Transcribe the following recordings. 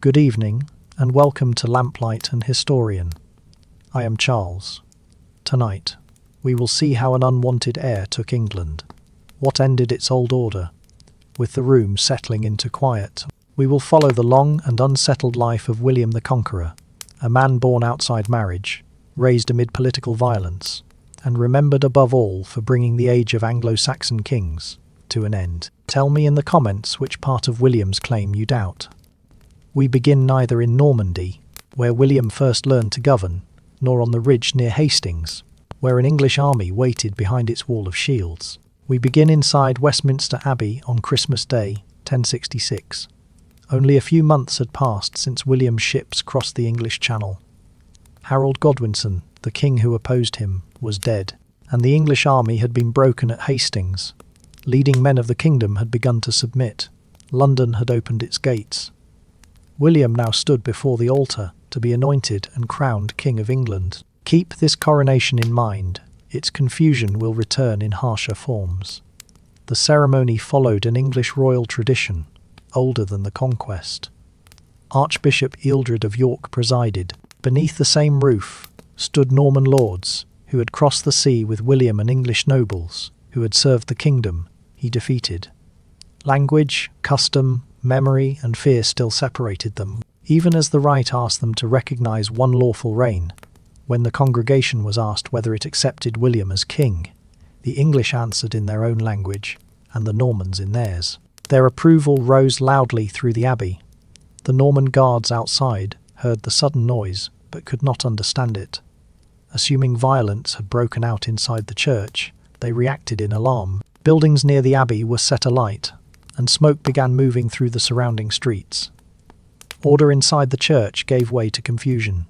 Good evening, and welcome to Lamplight and Historian. I am Charles. Tonight, we will see how an unwanted heir took England, what ended its old order, with the room settling into quiet. We will follow the long and unsettled life of William the Conqueror, a man born outside marriage, raised amid political violence, and remembered above all for bringing the age of Anglo-Saxon kings to an end. Tell me in the comments which part of William's claim you doubt. We begin neither in Normandy, where William first learned to govern, nor on the ridge near Hastings, where an English army waited behind its wall of shields. We begin inside Westminster Abbey on Christmas Day, 1066. Only a few months had passed since William's ships crossed the English Channel. Harald Godwinson, the king who opposed him, was dead, and the English army had been broken at Hastings. Leading men of the kingdom had begun to submit. London had opened its gates. William now stood before the altar to be anointed and crowned King of England. Keep this coronation in mind. Its confusion will return in harsher forms. The ceremony followed an English royal tradition, older than the Conquest. Archbishop Ealdred of York presided. Beneath the same roof stood Norman lords, who had crossed the sea with William and English nobles, who had served the kingdom he defeated. Language, custom, memory, and fear still separated them, even as the rite asked them to recognize one lawful reign. When the congregation was asked whether it accepted William as king, the English answered in their own language, and the Normans in theirs. Their approval rose loudly through the abbey. The Norman guards outside heard the sudden noise, but could not understand it. Assuming violence had broken out inside the church, they reacted in alarm. Buildings near the abbey were set alight, and smoke began moving through the surrounding streets. Order inside the church gave way to confusion.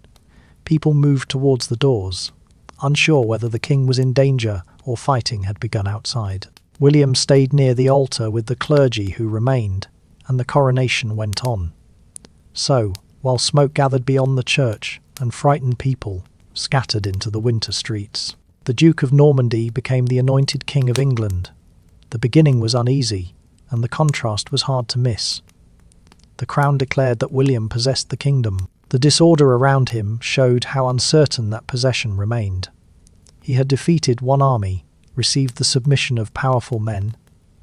People moved towards the doors, unsure whether the king was in danger or fighting had begun outside. William stayed near the altar with the clergy who remained, and the coronation went on. So, while smoke gathered beyond the church and frightened people scattered into the winter streets, the Duke of Normandy became the anointed King of England. The beginning was uneasy, and the contrast was hard to miss. The crown declared that William possessed the kingdom. The disorder around him showed how uncertain that possession remained. He had defeated one army, received the submission of powerful men,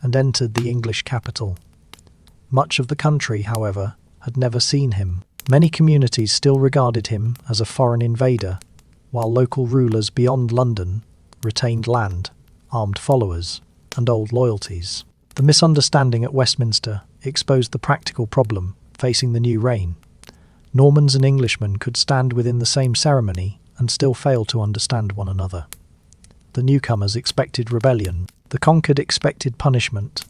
and entered the English capital. Much of the country, however, had never seen him. Many communities still regarded him as a foreign invader, while local rulers beyond London retained land, armed followers, and old loyalties. The misunderstanding at Westminster exposed the practical problem facing the new reign. Normans and Englishmen could stand within the same ceremony and still fail to understand one another. The newcomers expected rebellion. The conquered expected punishment.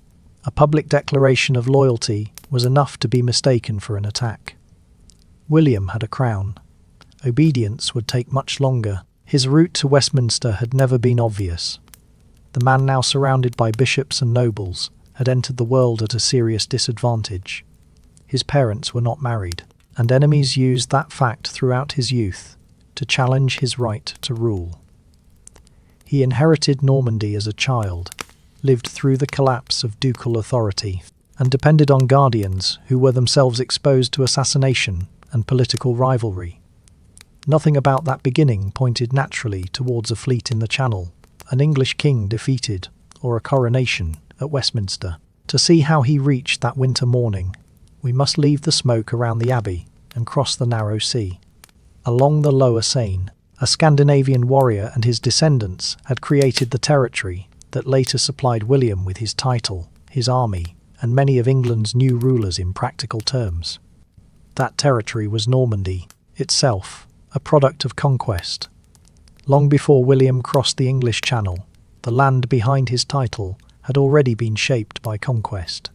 A public declaration of loyalty was enough to be mistaken for an attack. William had a crown. Obedience would take much longer. His route to Westminster had never been obvious. The man now surrounded by bishops and nobles had entered the world at a serious disadvantage. His parents were not married, and enemies used that fact throughout his youth to challenge his right to rule. He inherited Normandy as a child, lived through the collapse of ducal authority, and depended on guardians who were themselves exposed to assassination and political rivalry. Nothing about that beginning pointed naturally towards a fleet in the Channel, an English king defeated, or a coronation at Westminster. To see how he reached that winter morning, we must leave the smoke around the abbey and cross the narrow sea. Along the lower Seine, a Scandinavian warrior and his descendants had created the territory that later supplied William with his title, his army, and many of England's new rulers in practical terms. That territory was Normandy, itself a product of conquest. Long before William crossed the English Channel, the land behind his title had already been shaped by conquest.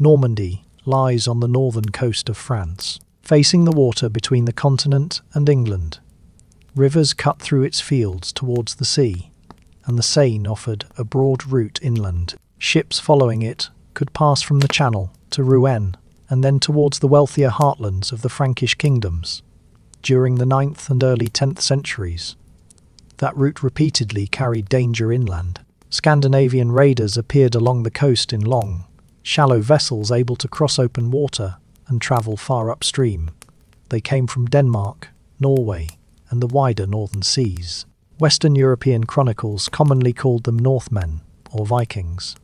Normandy lies on the northern coast of France, facing the water between the continent and England. Rivers cut through its fields towards the sea, and the Seine offered a broad route inland. Ships following it could pass from the Channel to Rouen, and then towards the wealthier heartlands of the Frankish kingdoms. During the 9th and early 10th centuries, that route repeatedly carried danger inland. Scandinavian raiders appeared along the coast in long, shallow vessels able to cross open water and travel far upstream. They came from Denmark, Norway, and the wider northern seas. Western European chronicles commonly called them Northmen or Vikings.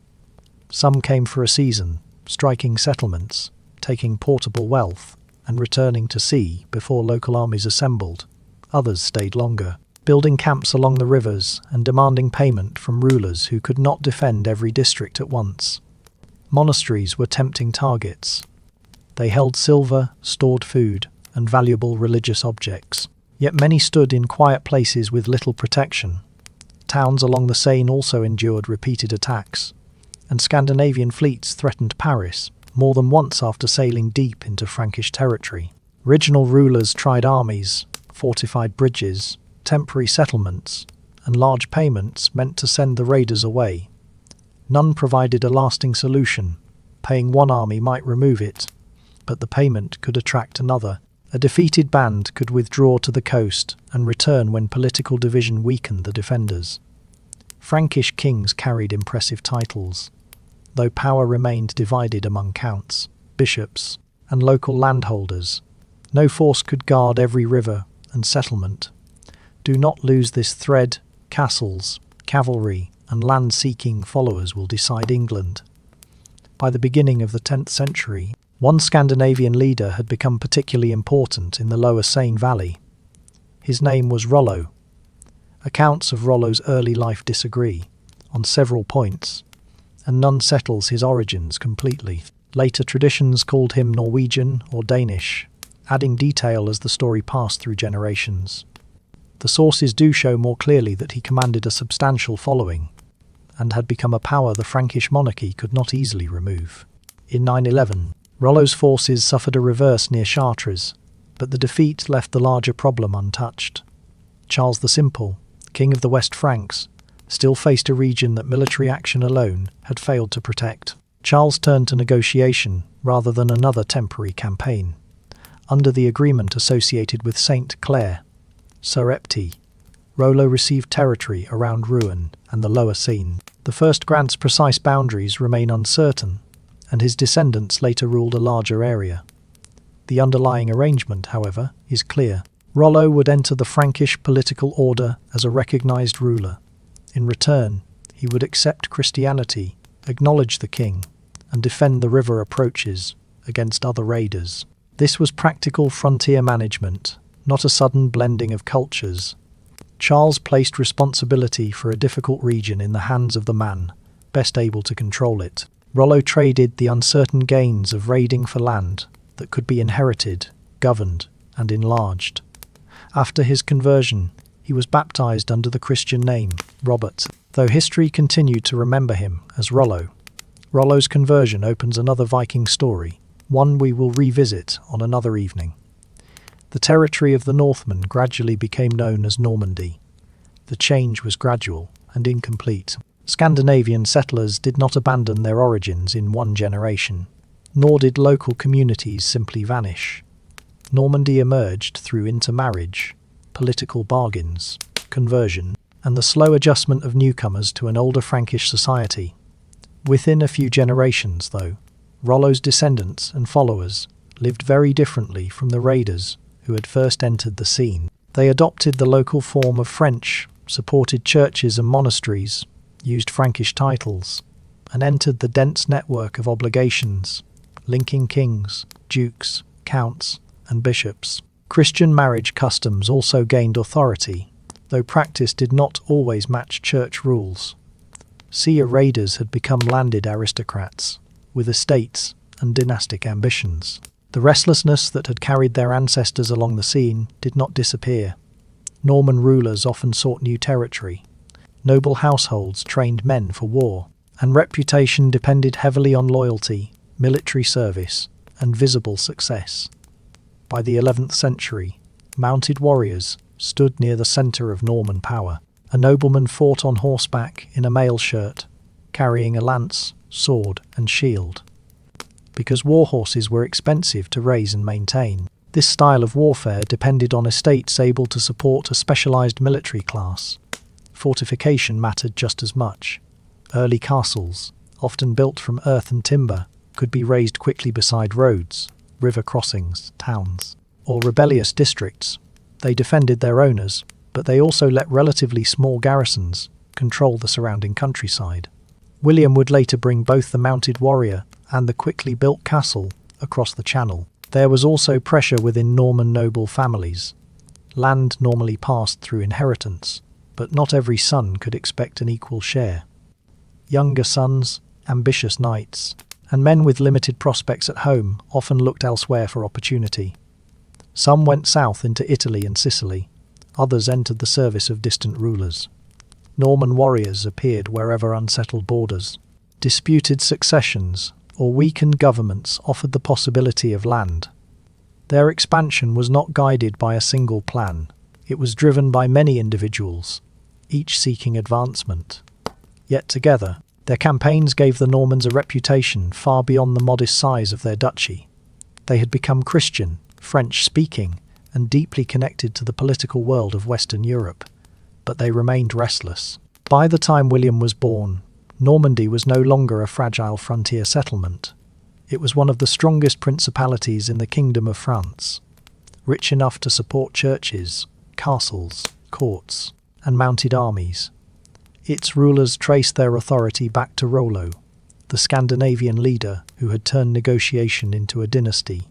Some came for a season, striking settlements, taking portable wealth, and returning to sea before local armies assembled. Others stayed longer, building camps along the rivers and demanding payment from rulers who could not defend every district at once. Monasteries were tempting targets. They held silver, stored food, and valuable religious objects. Yet many stood in quiet places with little protection. Towns along the Seine also endured repeated attacks, and Scandinavian fleets threatened Paris more than once after sailing deep into Frankish territory. Regional rulers tried armies, fortified bridges, temporary settlements, and large payments meant to send the raiders away. None provided a lasting solution. Paying one army might remove it, but the payment could attract another. A defeated band could withdraw to the coast and return when political division weakened the defenders. Frankish kings carried impressive titles, though power remained divided among counts, bishops, and local landholders. No force could guard every river and settlement. Do not lose this thread. Castles, cavalry, and land-seeking followers will decide England. By the beginning of the 10th century, one Scandinavian leader had become particularly important in the lower Seine valley. His name was Rollo. Accounts of Rollo's early life disagree on several points, and none settles his origins completely. Later traditions called him Norwegian or Danish, adding detail as the story passed through generations. The sources do show more clearly that he commanded a substantial following, and had become a power the Frankish monarchy could not easily remove. In 911, Rollo's forces suffered a reverse near Chartres, but the defeat left the larger problem untouched. Charles the Simple, king of the West Franks, still faced a region that military action alone had failed to protect. Charles turned to negotiation rather than another temporary campaign. Under the agreement associated with Saint Clair, Surrepte, Rollo received territory around Rouen and the lower Seine. The first grant's precise boundaries remain uncertain, and his descendants later ruled a larger area. The underlying arrangement, however, is clear. Rollo would enter the Frankish political order as a recognized ruler. In return, he would accept Christianity, acknowledge the king, and defend the river approaches against other raiders. This was practical frontier management, not a sudden blending of cultures. Charles placed responsibility for a difficult region in the hands of the man best able to control it. Rollo traded the uncertain gains of raiding for land that could be inherited, governed, and enlarged. After his conversion, he was baptized under the Christian name, Robert, though history continued to remember him as Rollo. Rollo's conversion opens another Viking story, one we will revisit on another evening. The territory of the Northmen gradually became known as Normandy. The change was gradual and incomplete. Scandinavian settlers did not abandon their origins in one generation, nor did local communities simply vanish. Normandy emerged through intermarriage, political bargains, conversion, and the slow adjustment of newcomers to an older Frankish society. Within a few generations, though, Rollo's descendants and followers lived very differently from the raiders who had first entered the scene. They adopted the local form of French, supported churches and monasteries, used Frankish titles, and entered the dense network of obligations, linking kings, dukes, counts, and bishops. Christian marriage customs also gained authority, though practice did not always match church rules. Seer raiders had become landed aristocrats, with estates and dynastic ambitions. The restlessness that had carried their ancestors along the Seine did not disappear. Norman rulers often sought new territory. Noble households trained men for war, and reputation depended heavily on loyalty, military service, and visible success. By the 11th century, mounted warriors stood near the centre of Norman power. A nobleman fought on horseback in a mail shirt, carrying a lance, sword, and shield. Because war horses were expensive to raise and maintain, this style of warfare depended on estates able to support a specialized military class. Fortification mattered just as much. Early castles, often built from earth and timber, could be raised quickly beside roads, river crossings, towns, or rebellious districts. They defended their owners, but they also let relatively small garrisons control the surrounding countryside. William would later bring both the mounted warrior and the quickly built castle across the Channel. There was also pressure within Norman noble families. Land normally passed through inheritance, but not every son could expect an equal share. Younger sons, ambitious knights, and men with limited prospects at home often looked elsewhere for opportunity. Some went south into Italy and Sicily, others entered the service of distant rulers. Norman warriors appeared wherever unsettled borders, disputed successions, or weakened governments offered the possibility of land. Their expansion was not guided by a single plan. It was driven by many individuals, each seeking advancement. Yet together, their campaigns gave the Normans a reputation far beyond the modest size of their duchy. They had become Christian, French-speaking, and deeply connected to the political world of Western Europe. But they remained restless. By the time William was born, Normandy was no longer a fragile frontier settlement. It was one of the strongest principalities in the Kingdom of France, rich enough to support churches, castles, courts, and mounted armies. Its rulers traced their authority back to Rollo, the Scandinavian leader who had turned negotiation into a dynasty.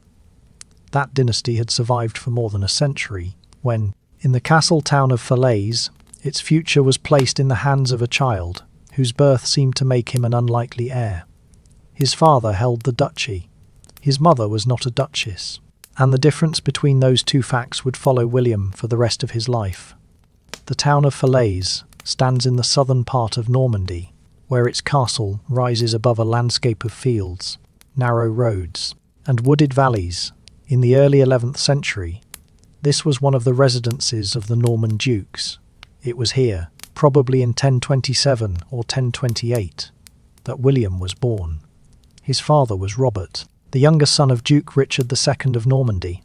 That dynasty had survived for more than a century, when, in the castle town of Falaise, its future was placed in the hands of a child, whose birth seemed to make him an unlikely heir. His father held the duchy. His mother was not a duchess, and the difference between those two facts would follow William for the rest of his life. The town of Falaise stands in the southern part of Normandy, where its castle rises above a landscape of fields, narrow roads, and wooded valleys. In the early 11th century, this was one of the residences of the Norman dukes. It was here, probably in 1027 or 1028, that William was born. His father was Robert, the younger son of Duke Richard II of Normandy.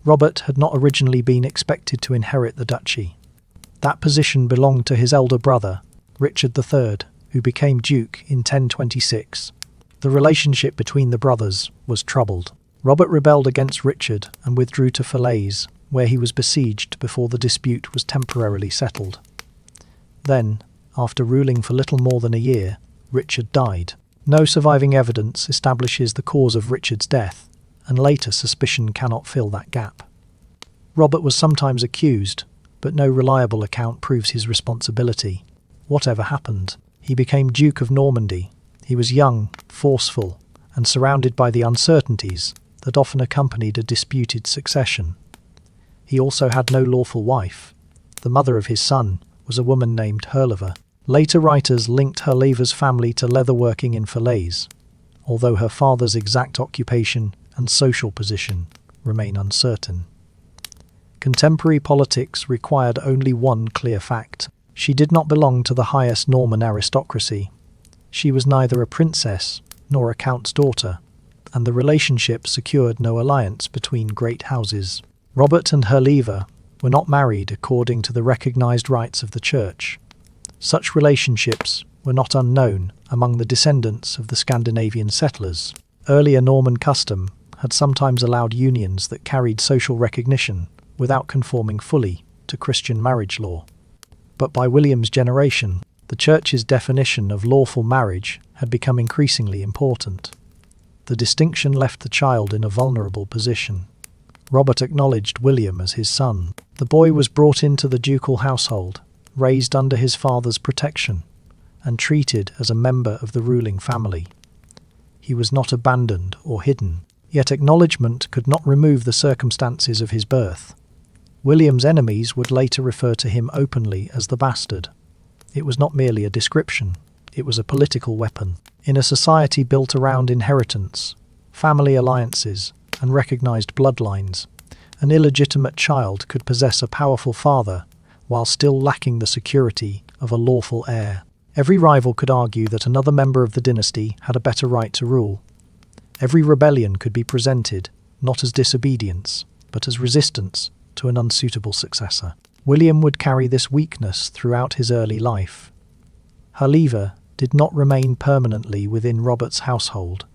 Robert had not originally been expected to inherit the duchy. That position belonged to his elder brother, Richard III, who became Duke in 1026. The relationship between the brothers was troubled. Robert rebelled against Richard and withdrew to Falaise, where he was besieged before the dispute was temporarily settled. Then, after ruling for little more than a year, Richard died. No surviving evidence establishes the cause of Richard's death, and later suspicion cannot fill that gap. Robert was sometimes accused, but no reliable account proves his responsibility. Whatever happened, he became Duke of Normandy. He was young, forceful, and surrounded by the uncertainties that often accompanied a disputed succession. He also had no lawful wife. The mother of his son was a woman named Herleva. Later writers linked Herleva's family to leatherworking in Falaise, although her father's exact occupation and social position remain uncertain. Contemporary politics required only one clear fact. She did not belong to the highest Norman aristocracy. She was neither a princess nor a count's daughter, and the relationship secured no alliance between great houses. Robert and Herleva were not married according to the recognized rites of the Church. Such relationships were not unknown among the descendants of the Scandinavian settlers. Earlier Norman custom had sometimes allowed unions that carried social recognition without conforming fully to Christian marriage law. But by William's generation, the Church's definition of lawful marriage had become increasingly important. The distinction left the child in a vulnerable position. Robert acknowledged William as his son. The boy was brought into the ducal household, raised under his father's protection, and treated as a member of the ruling family. He was not abandoned or hidden, yet acknowledgement could not remove the circumstances of his birth. William's enemies would later refer to him openly as the bastard. It was not merely a description, it was a political weapon. In a society built around inheritance, family alliances, and recognized bloodlines, an illegitimate child could possess a powerful father while still lacking the security of a lawful heir. Every rival could argue that another member of the dynasty had a better right to rule. Every rebellion could be presented, not as disobedience, but as resistance to an unsuitable successor. William would carry this weakness throughout his early life. Herleva did not remain permanently within Robert's household.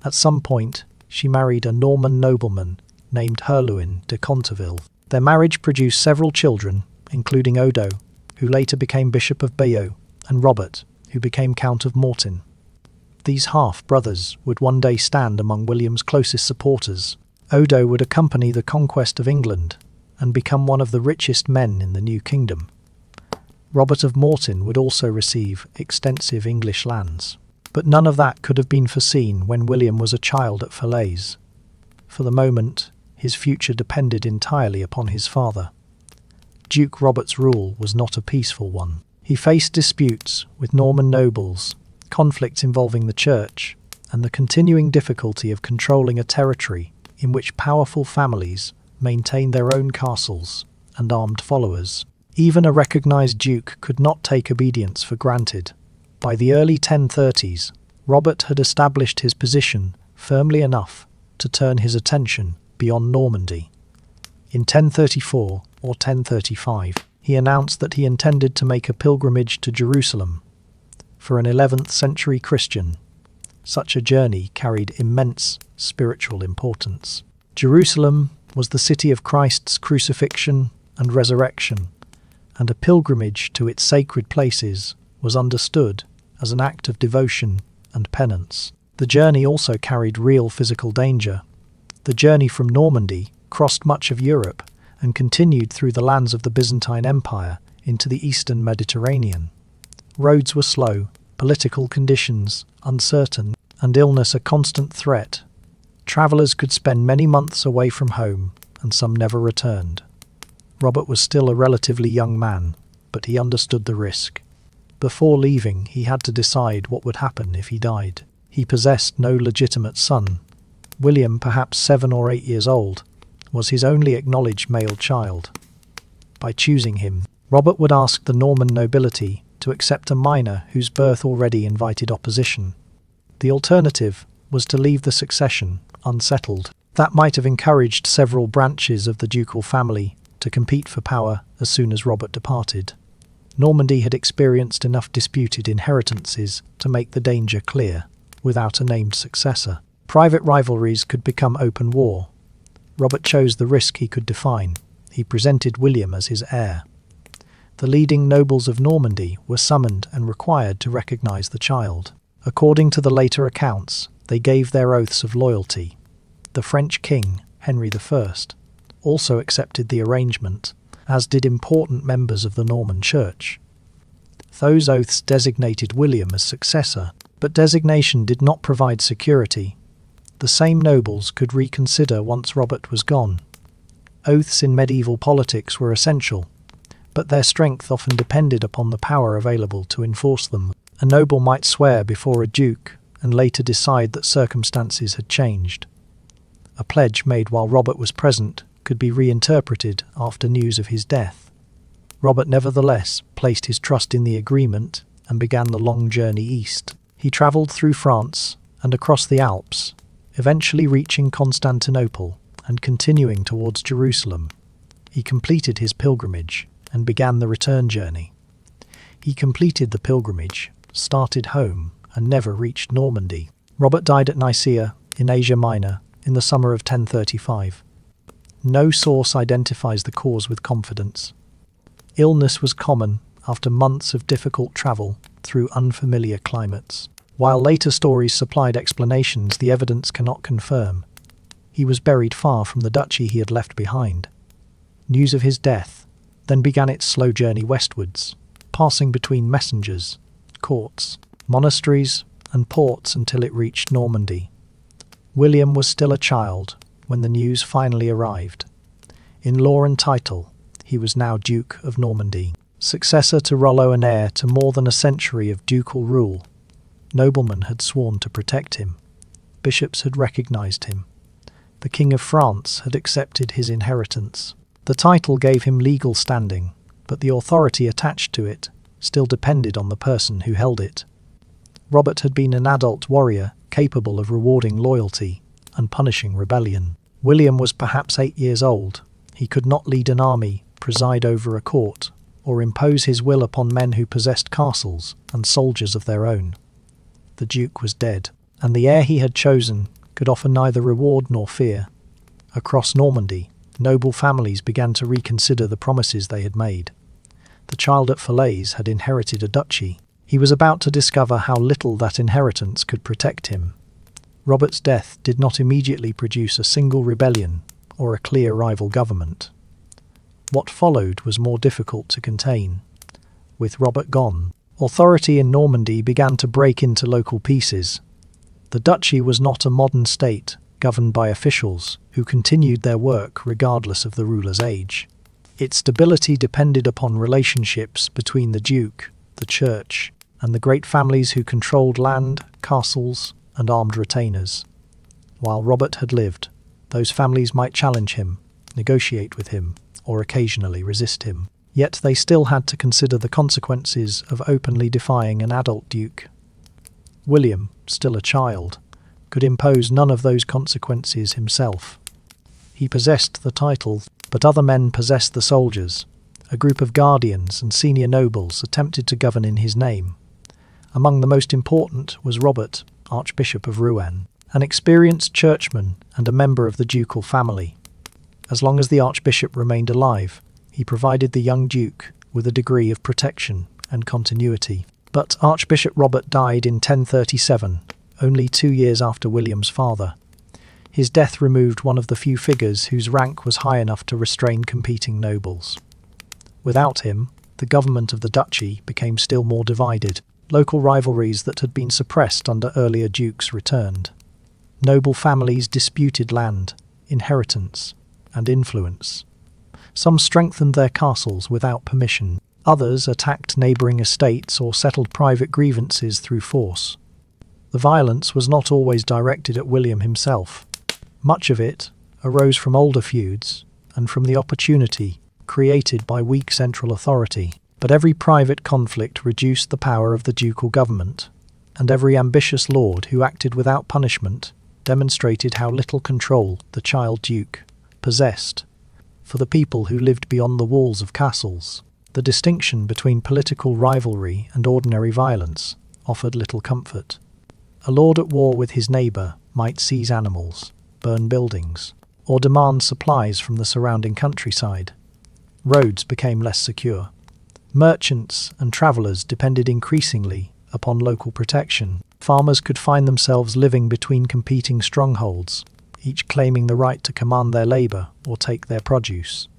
At some point, she married a Norman nobleman named William de Conqueror. Their marriage produced several children, including Odo, who later became Bishop of Bayeux, and Robert, who became Count of Mortain. These half-brothers would one day stand among William's closest supporters. Odo would accompany the conquest of England and become one of the richest men in the new kingdom. Robert of Mortain would also receive extensive English lands. But none of that could have been foreseen when William was a child at Falaise. For the moment, his future depended entirely upon his father. Duke Robert's rule was not a peaceful one. He faced disputes with Norman nobles, conflicts involving the church, and the continuing difficulty of controlling a territory in which powerful families maintained their own castles and armed followers. Even a recognized duke could not take obedience for granted. By the early 1030s, Robert had established his position firmly enough to turn his attention beyond Normandy. In 1034 or 1035, he announced that he intended to make a pilgrimage to Jerusalem. For an 11th century Christian, such a journey carried immense spiritual importance. Jerusalem was the city of Christ's crucifixion and resurrection, and a pilgrimage to its sacred places was understood as an act of devotion and penance. The journey also carried real physical danger. The journey from Normandy crossed much of Europe and continued through the lands of the Byzantine Empire into the eastern Mediterranean. Roads were slow, political conditions uncertain, and illness a constant threat. Travellers could spend many months away from home, and some never returned. Robert was still a relatively young man, but he understood the risk. Before leaving, he had to decide what would happen if he died. He possessed no legitimate son. William, perhaps 7 or 8 years old, was his only acknowledged male child. By choosing him, Robert would ask the Norman nobility to accept a minor whose birth already invited opposition. The alternative was to leave the succession unsettled. That might have encouraged several branches of the ducal family to compete for power as soon as Robert departed. Normandy had experienced enough disputed inheritances to make the danger clear. Without a named successor, private rivalries could become open war. Robert chose the risk he could define. He presented William as his heir. The leading nobles of Normandy were summoned and required to recognize the child. According to the later accounts, they gave their oaths of loyalty. The French king, Henry I, also accepted the arrangement, as did important members of the Norman Church. Those oaths designated William as successor, but designation did not provide security. The same nobles could reconsider once Robert was gone. Oaths in medieval politics were essential, but their strength often depended upon the power available to enforce them. A noble might swear before a duke and later decide that circumstances had changed. A pledge made while Robert was present could be reinterpreted after news of his death. Robert nevertheless placed his trust in the agreement and began the long journey east. He travelled through France and across the Alps, eventually reaching Constantinople and continuing towards Jerusalem. He completed his pilgrimage and began the return journey. He completed the pilgrimage, started home, and never reached Normandy. Robert died at Nicaea, in Asia Minor, in the summer of 1035. No source identifies the cause with confidence. Illness was common after months of difficult travel through unfamiliar climates. While later stories supplied explanations, the evidence cannot confirm. He was buried far from the duchy he had left behind. News of his death then began its slow journey westwards, passing between messengers, courts, monasteries, and ports until it reached Normandy. William was still a child when the news finally arrived. In law and title, he was now Duke of Normandy, successor to Rollo and heir to more than a century of ducal rule. Noblemen had sworn to protect him. Bishops had recognized him. The King of France had accepted his inheritance. The title gave him legal standing, but the authority attached to it still depended on the person who held it. Robert had been an adult warrior capable of rewarding loyalty and punishing rebellion. William was perhaps 8 years old. He could not lead an army, preside over a court, or impose his will upon men who possessed castles and soldiers of their own. The Duke was dead, and the heir he had chosen could offer neither reward nor fear. Across Normandy, noble families began to reconsider the promises they had made. The child at Falaise had inherited a duchy. He was about to discover how little that inheritance could protect him. Robert's death did not immediately produce a single rebellion or a clear rival government. What followed was more difficult to contain. With Robert gone, authority in Normandy began to break into local pieces. The duchy was not a modern state, governed by officials who continued their work regardless of the ruler's age. Its stability depended upon relationships between the duke, the church, and the great families who controlled land, castles, and armed retainers. While Robert had lived, those families might challenge him, negotiate with him, or occasionally resist him. Yet they still had to consider the consequences of openly defying an adult duke. William, still a child, could impose none of those consequences himself. He possessed the title, but other men possessed the soldiers. A group of guardians and senior nobles attempted to govern in his name. Among the most important was Robert, Archbishop of Rouen, an experienced churchman and a member of the ducal family. As long as the archbishop remained alive, he provided the young duke with a degree of protection and continuity. But Archbishop Robert died in 1037, only 2 years after William's father. His death removed one of the few figures whose rank was high enough to restrain competing nobles. Without him, the government of the duchy became still more divided. Local rivalries that had been suppressed under earlier dukes returned. Noble families disputed land, inheritance, and influence. Some strengthened their castles without permission. Others attacked neighbouring estates or settled private grievances through force. The violence was not always directed at William himself. Much of it arose from older feuds and from the opportunity created by weak central authority. But every private conflict reduced the power of the ducal government, and every ambitious lord who acted without punishment demonstrated how little control the child duke possessed. For the people who lived beyond the walls of castles, the distinction between political rivalry and ordinary violence offered little comfort. A lord at war with his neighbour might seize animals, burn buildings, or demand supplies from the surrounding countryside. Roads became less secure. Merchants and travellers depended increasingly upon local protection. Farmers could find themselves living between competing strongholds, each claiming the right to command their labour or take their produce.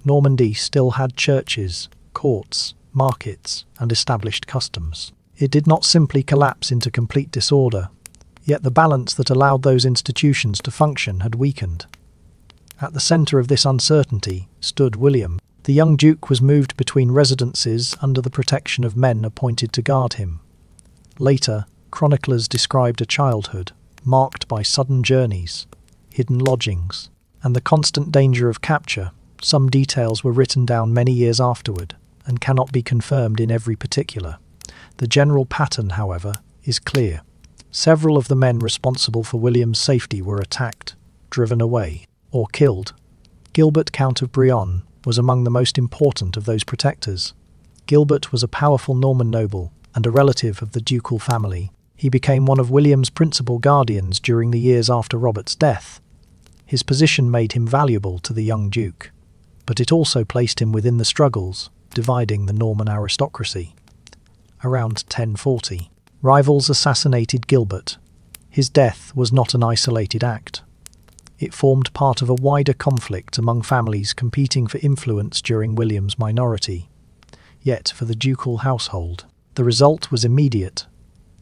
Normandy still had churches, courts, markets, and established customs. It did not simply collapse into complete disorder, yet the balance that allowed those institutions to function had weakened. At the centre of this uncertainty stood William. The young duke was moved between residences under the protection of men appointed to guard him. Later, chroniclers described a childhood marked by sudden journeys, hidden lodgings, and the constant danger of capture. Some details were written down many years afterward and cannot be confirmed in every particular. The general pattern, however, is clear. Several of the men responsible for William's safety were attacked, driven away, or killed. Gilbert, Count of Brionne, was among the most important of those protectors. Gilbert was a powerful Norman noble and a relative of the ducal family. He became one of William's principal guardians during the years after Robert's death. His position made him valuable to the young duke, but it also placed him within the struggles dividing the Norman aristocracy. Around 1040, rivals assassinated Gilbert. His death was not an isolated act. It formed part of a wider conflict among families competing for influence during William's minority. Yet, for the ducal household, the result was immediate.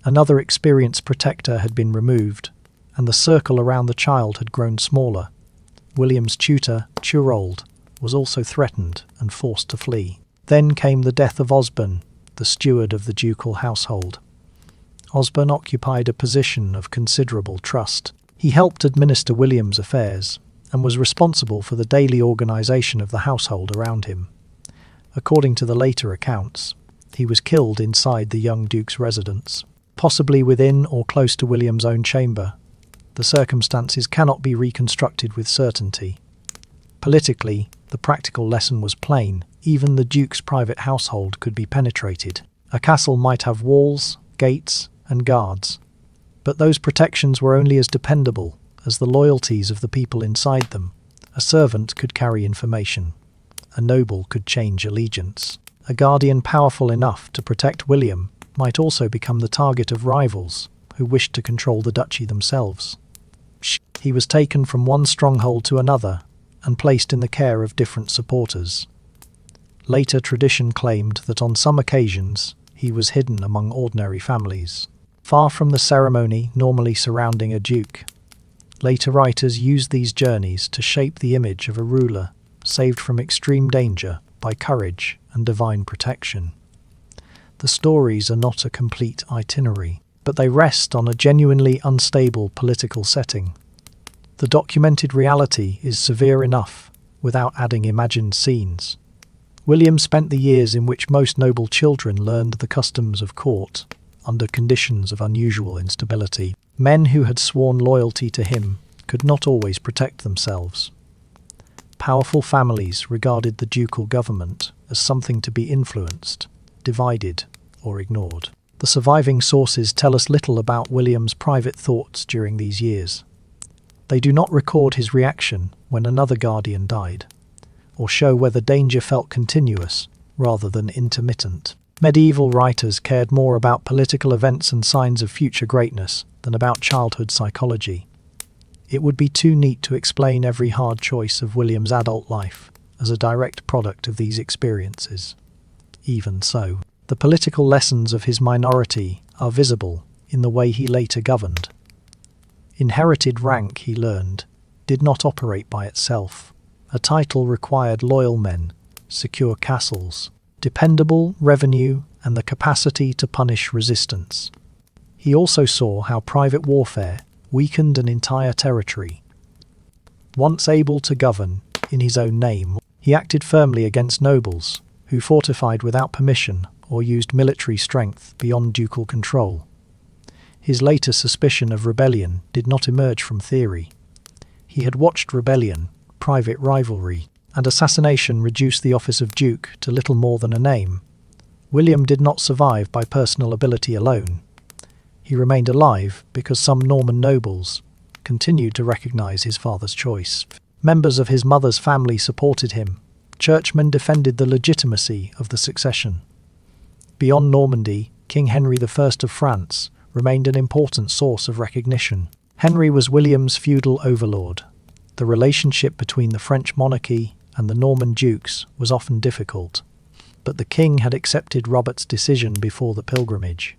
Another experienced protector had been removed, and the circle around the child had grown smaller. William's tutor, Harald, was also threatened and forced to flee. Then came the death of Osborne, the steward of the ducal household. Osborne occupied a position of considerable trust. He helped administer William's affairs and was responsible for the daily organisation of the household around him. According to the later accounts, he was killed inside the young duke's residence, possibly within or close to William's own chamber. The circumstances cannot be reconstructed with certainty. Politically, the practical lesson was plain. Even the duke's private household could be penetrated. A castle might have walls, gates, and guards. But those protections were only as dependable as the loyalties of the people inside them. A servant could carry information. A noble could change allegiance. A guardian powerful enough to protect William might also become the target of rivals who wished to control the duchy themselves. He was taken from one stronghold to another and placed in the care of different supporters. Later tradition claimed that on some occasions he was hidden among ordinary families, far from the ceremony normally surrounding a duke. Later writers used these journeys to shape the image of a ruler saved from extreme danger by courage and divine protection. The stories are not a complete itinerary, but they rest on a genuinely unstable political setting. The documented reality is severe enough without adding imagined scenes. William spent the years in which most noble children learned the customs of court under conditions of unusual instability. Men who had sworn loyalty to him could not always protect themselves. Powerful families regarded the ducal government as something to be influenced, divided, or ignored. The surviving sources tell us little about William's private thoughts during these years. They do not record his reaction when another guardian died, or show whether danger felt continuous rather than intermittent. Medieval writers cared more about political events and signs of future greatness than about childhood psychology. It would be too neat to explain every hard choice of William's adult life as a direct product of these experiences. Even so, the political lessons of his minority are visible in the way he later governed. Inherited rank, he learned, did not operate by itself. A title required loyal men, secure castles, dependable revenue, and the capacity to punish resistance. He also saw how private warfare weakened an entire territory. Once able to govern in his own name, he acted firmly against nobles who fortified without permission or used military strength beyond ducal control. His later suspicion of rebellion did not emerge from theory. He had watched rebellion, private rivalry, and assassination reduce the office of duke to little more than a name. William did not survive by personal ability alone. He remained alive because some Norman nobles continued to recognize his father's choice. Members of his mother's family supported him. Churchmen defended the legitimacy of the succession. Beyond Normandy, King Henry I of France remained an important source of recognition. Henry was William's feudal overlord. The relationship between the French monarchy and the Norman dukes was often difficult, but the king had accepted Robert's decision before the pilgrimage.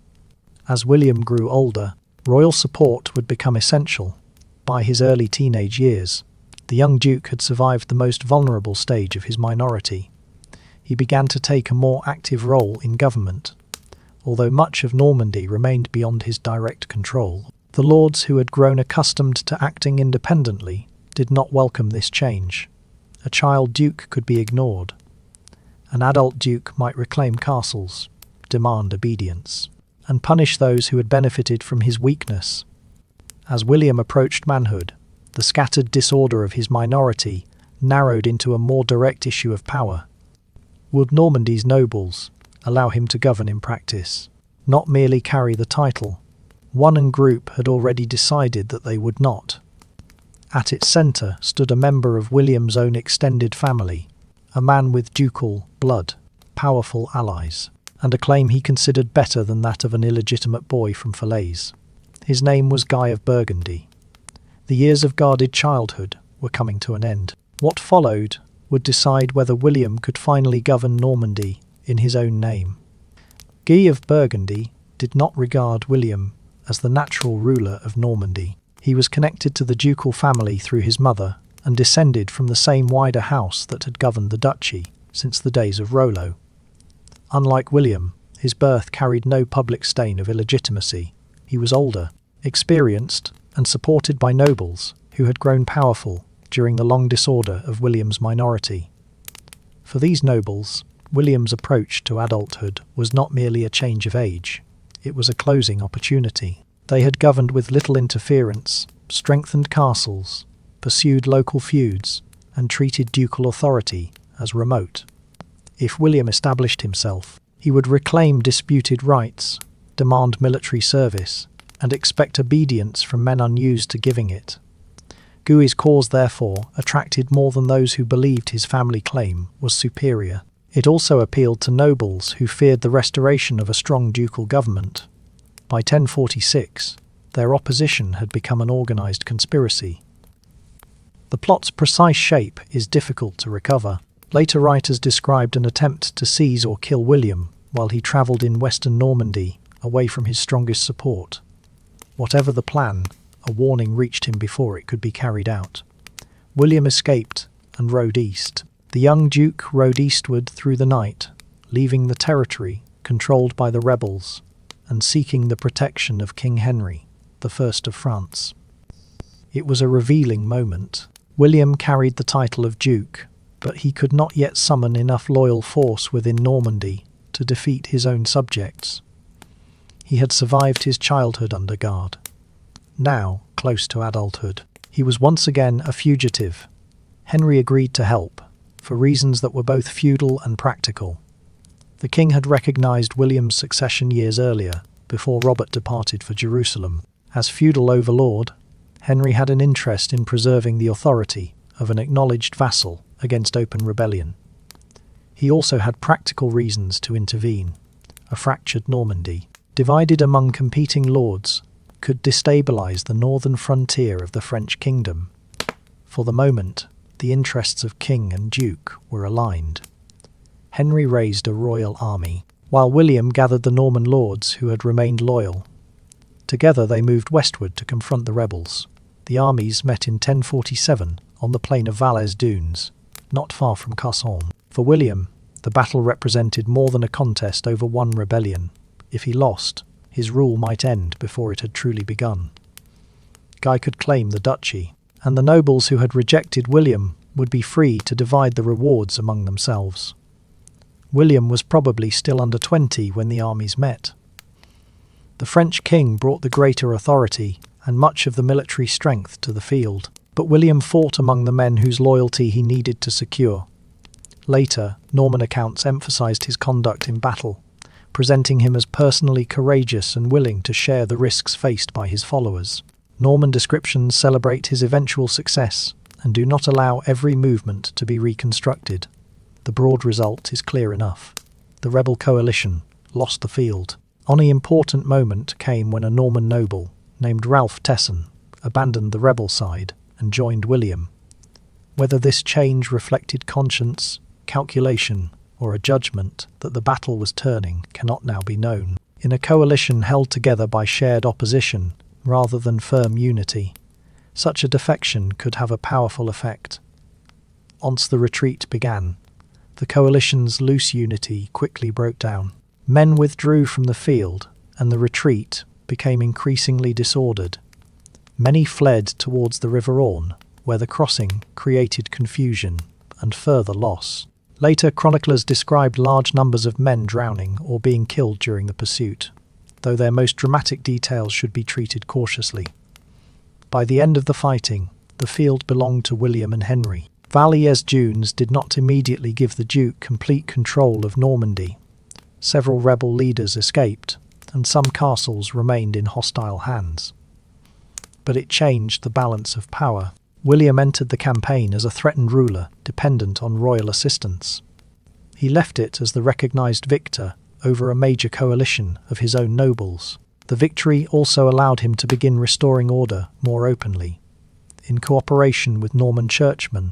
As William grew older, royal support would become essential. By his early teenage years, the young duke had survived the most vulnerable stage of his minority. He began to take a more active role in government. Although much of Normandy remained beyond his direct control, the lords who had grown accustomed to acting independently did not welcome this change. A child duke could be ignored. An adult duke might reclaim castles, demand obedience, and punish those who had benefited from his weakness. As William approached manhood, the scattered disorder of his minority narrowed into a more direct issue of power. Would Normandy's nobles allow him to govern in practice, not merely carry the title? One group had already decided that they would not. At its centre stood a member of William's own extended family, a man with ducal blood, powerful allies, and a claim he considered better than that of an illegitimate boy from Falaise. His name was Guy of Burgundy. The years of guarded childhood were coming to an end. What followed would decide whether William could finally govern Normandy in his own name. Guy of Burgundy did not regard William as the natural ruler of Normandy. He was connected to the ducal family through his mother and descended from the same wider house that had governed the duchy since the days of Rollo. Unlike William, his birth carried no public stain of illegitimacy. He was older, experienced, and supported by nobles who had grown powerful during the long disorder of William's minority. For these nobles, William's approach to adulthood was not merely a change of age, it was a closing opportunity. They had governed with little interference, strengthened castles, pursued local feuds, and treated ducal authority as remote. If William established himself, he would reclaim disputed rights, demand military service, and expect obedience from men unused to giving it. Guy's cause, therefore, attracted more than those who believed his family claim was superior. It also appealed to nobles who feared the restoration of a strong ducal government. By 1046, their opposition had become an organised conspiracy. The plot's precise shape is difficult to recover. Later writers described an attempt to seize or kill William while he travelled in western Normandy, away from his strongest support. Whatever the plan, a warning reached him before it could be carried out. William escaped and rode east. The young Duke rode eastward through the night, leaving the territory controlled by the rebels and seeking the protection of King Henry, the First of France. It was a revealing moment. William carried the title of Duke, but he could not yet summon enough loyal force within Normandy to defeat his own subjects. He had survived his childhood under guard. Now, close to adulthood, he was once again a fugitive. Henry agreed to help, for reasons that were both feudal and practical. The king had recognised William's succession years earlier, before Robert departed for Jerusalem. As feudal overlord, Henry had an interest in preserving the authority of an acknowledged vassal against open rebellion. He also had practical reasons to intervene. A fractured Normandy, divided among competing lords, could destabilise the northern frontier of the French kingdom. For the moment, the interests of king and duke were aligned. Henry raised a royal army, while William gathered the Norman lords who had remained loyal. Together they moved westward to confront the rebels. The armies met in 1047 on the plain of Valais Dunes, not far from Casson. For William, the battle represented more than a contest over one rebellion. If he lost, his rule might end before it had truly begun. Guy could claim the duchy, and the nobles who had rejected William would be free to divide the rewards among themselves. William was probably still under 20 when the armies met. The French king brought the greater authority and much of the military strength to the field, but William fought among the men whose loyalty he needed to secure. Later, Norman accounts emphasized his conduct in battle, presenting him as personally courageous and willing to share the risks faced by his followers. Norman descriptions celebrate his eventual success and do not allow every movement to be reconstructed. The broad result is clear enough. The rebel coalition lost the field. Only important moment came when a Norman noble, named Ralph Tesson, abandoned the rebel side and joined William. Whether this change reflected conscience, calculation, or a judgment that the battle was turning cannot now be known. In a coalition held together by shared opposition rather than firm unity, such a defection could have a powerful effect. Once the retreat began, the coalition's loose unity quickly broke down. Men withdrew from the field, and the retreat became increasingly disordered. Many fled towards the River Orne, where the crossing created confusion and further loss. Later chroniclers described large numbers of men drowning or being killed during the pursuit, though their most dramatic details should be treated cautiously. By the end of the fighting, the field belonged to William and Henry. Valais Dunes did not immediately give the Duke complete control of Normandy. Several rebel leaders escaped, and some castles remained in hostile hands. But it changed the balance of power. William entered the campaign as a threatened ruler dependent on royal assistance. He left it as the recognised victor over a major coalition of his own nobles. The victory also allowed him to begin restoring order more openly. In cooperation with Norman churchmen,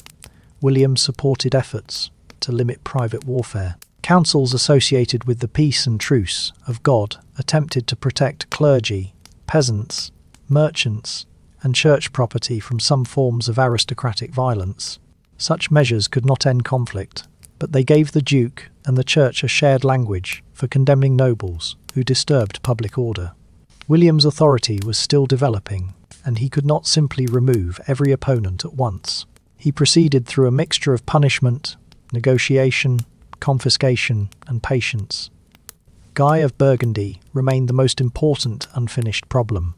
William supported efforts to limit private warfare. Councils associated with the Peace and Truce of God attempted to protect clergy, peasants, merchants, and church property from some forms of aristocratic violence. Such measures could not end conflict, but they gave the Duke and the Church a shared language for condemning nobles who disturbed public order. William's authority was still developing, and he could not simply remove every opponent at once. He proceeded through a mixture of punishment, negotiation, confiscation, and patience. Guy of Burgundy remained the most important unfinished problem.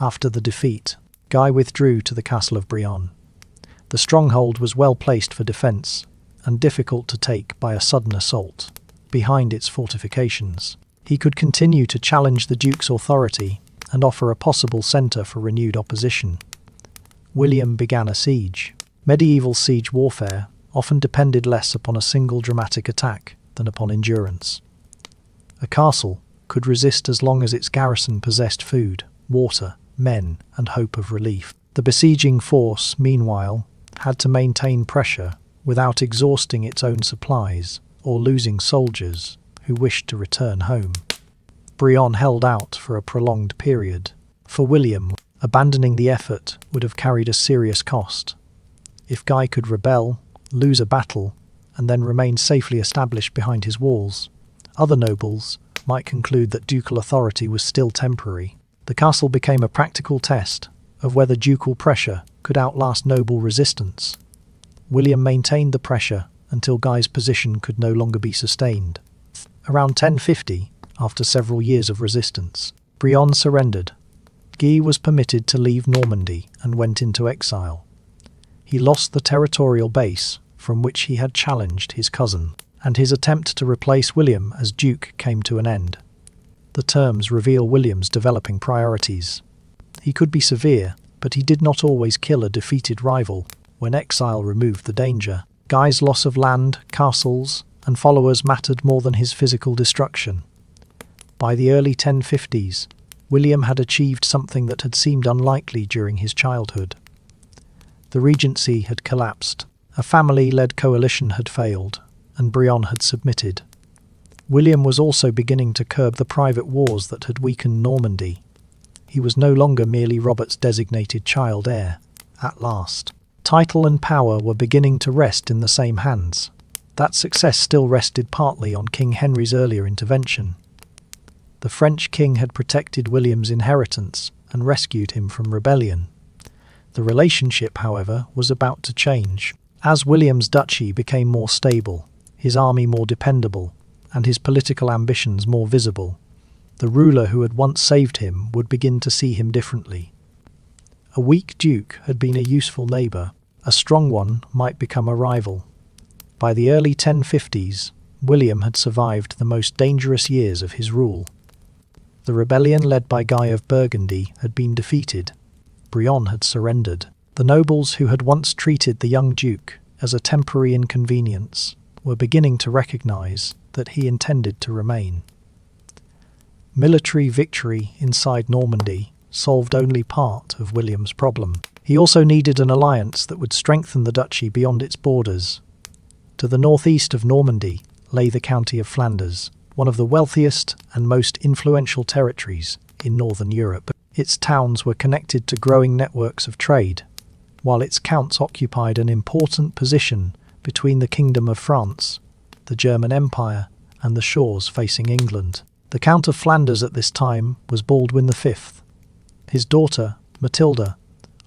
After the defeat, Guy withdrew to the castle of Brionne. The stronghold was well placed for defence, and difficult to take by a sudden assault. Behind its fortifications, he could continue to challenge the Duke's authority and offer a possible centre for renewed opposition. William began a siege. Medieval siege warfare often depended less upon a single dramatic attack than upon endurance. A castle could resist as long as its garrison possessed food, water, men, and hope of relief. The besieging force, meanwhile, had to maintain pressure without exhausting its own supplies or losing soldiers who wished to return home. Brion held out for a prolonged period. For William, abandoning the effort would have carried a serious cost. If Guy could rebel, lose a battle, and then remain safely established behind his walls, other nobles might conclude that ducal authority was still temporary. The castle became a practical test of whether ducal pressure could outlast noble resistance. William maintained the pressure until Guy's position could no longer be sustained. Around 1050, after several years of resistance, Brion surrendered. Guy was permitted to leave Normandy and went into exile. He lost the territorial base from which he had challenged his cousin, and his attempt to replace William as Duke came to an end. The terms reveal William's developing priorities. He could be severe, but he did not always kill a defeated rival when exile removed the danger. Guy's loss of land, castles, and followers mattered more than his physical destruction. By the early 1050s, William had achieved something that had seemed unlikely during his childhood. The regency had collapsed, a family-led coalition had failed, and Brion had submitted. William was also beginning to curb the private wars that had weakened Normandy. He was no longer merely Robert's designated child heir. At last, title and power were beginning to rest in the same hands. That success still rested partly on King Henry's earlier intervention. The French king had protected William's inheritance and rescued him from rebellion. The relationship, however, was about to change. As William's duchy became more stable, his army more dependable, and his political ambitions more visible, the ruler who had once saved him would begin to see him differently. A weak duke had been a useful neighbour. A strong one might become a rival. By the early 1050s, William had survived the most dangerous years of his rule. The rebellion led by Guy of Burgundy had been defeated. Brion had surrendered. The nobles who had once treated the young duke as a temporary inconvenience were beginning to recognise that he intended to remain. Military victory inside Normandy solved only part of William's problem. He also needed an alliance that would strengthen the duchy beyond its borders. To the northeast of Normandy lay the county of Flanders, one of the wealthiest and most influential territories in northern Europe. Its towns were connected to growing networks of trade, while its counts occupied an important position between the Kingdom of France, the German Empire, and the shores facing England. The Count of Flanders at this time was Baldwin V. His daughter, Matilda,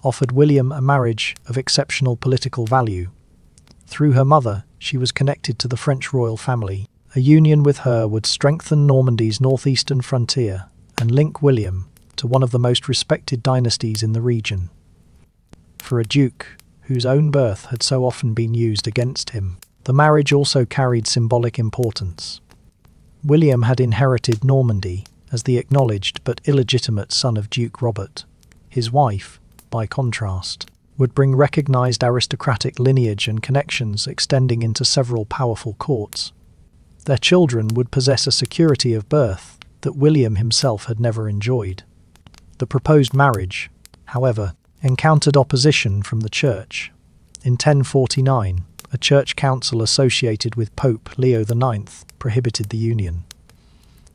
offered William a marriage of exceptional political value. Through her mother, she was connected to the French royal family. A union with her would strengthen Normandy's northeastern frontier and link William to one of the most respected dynasties in the region. For a duke whose own birth had so often been used against him, the marriage also carried symbolic importance. William had inherited Normandy as the acknowledged but illegitimate son of Duke Robert. His wife, by contrast, would bring recognised aristocratic lineage and connections extending into several powerful courts. Their children would possess a security of birth that William himself had never enjoyed. The proposed marriage, however, encountered opposition from the Church. In 1049, a church council associated with Pope Leo IX prohibited the union.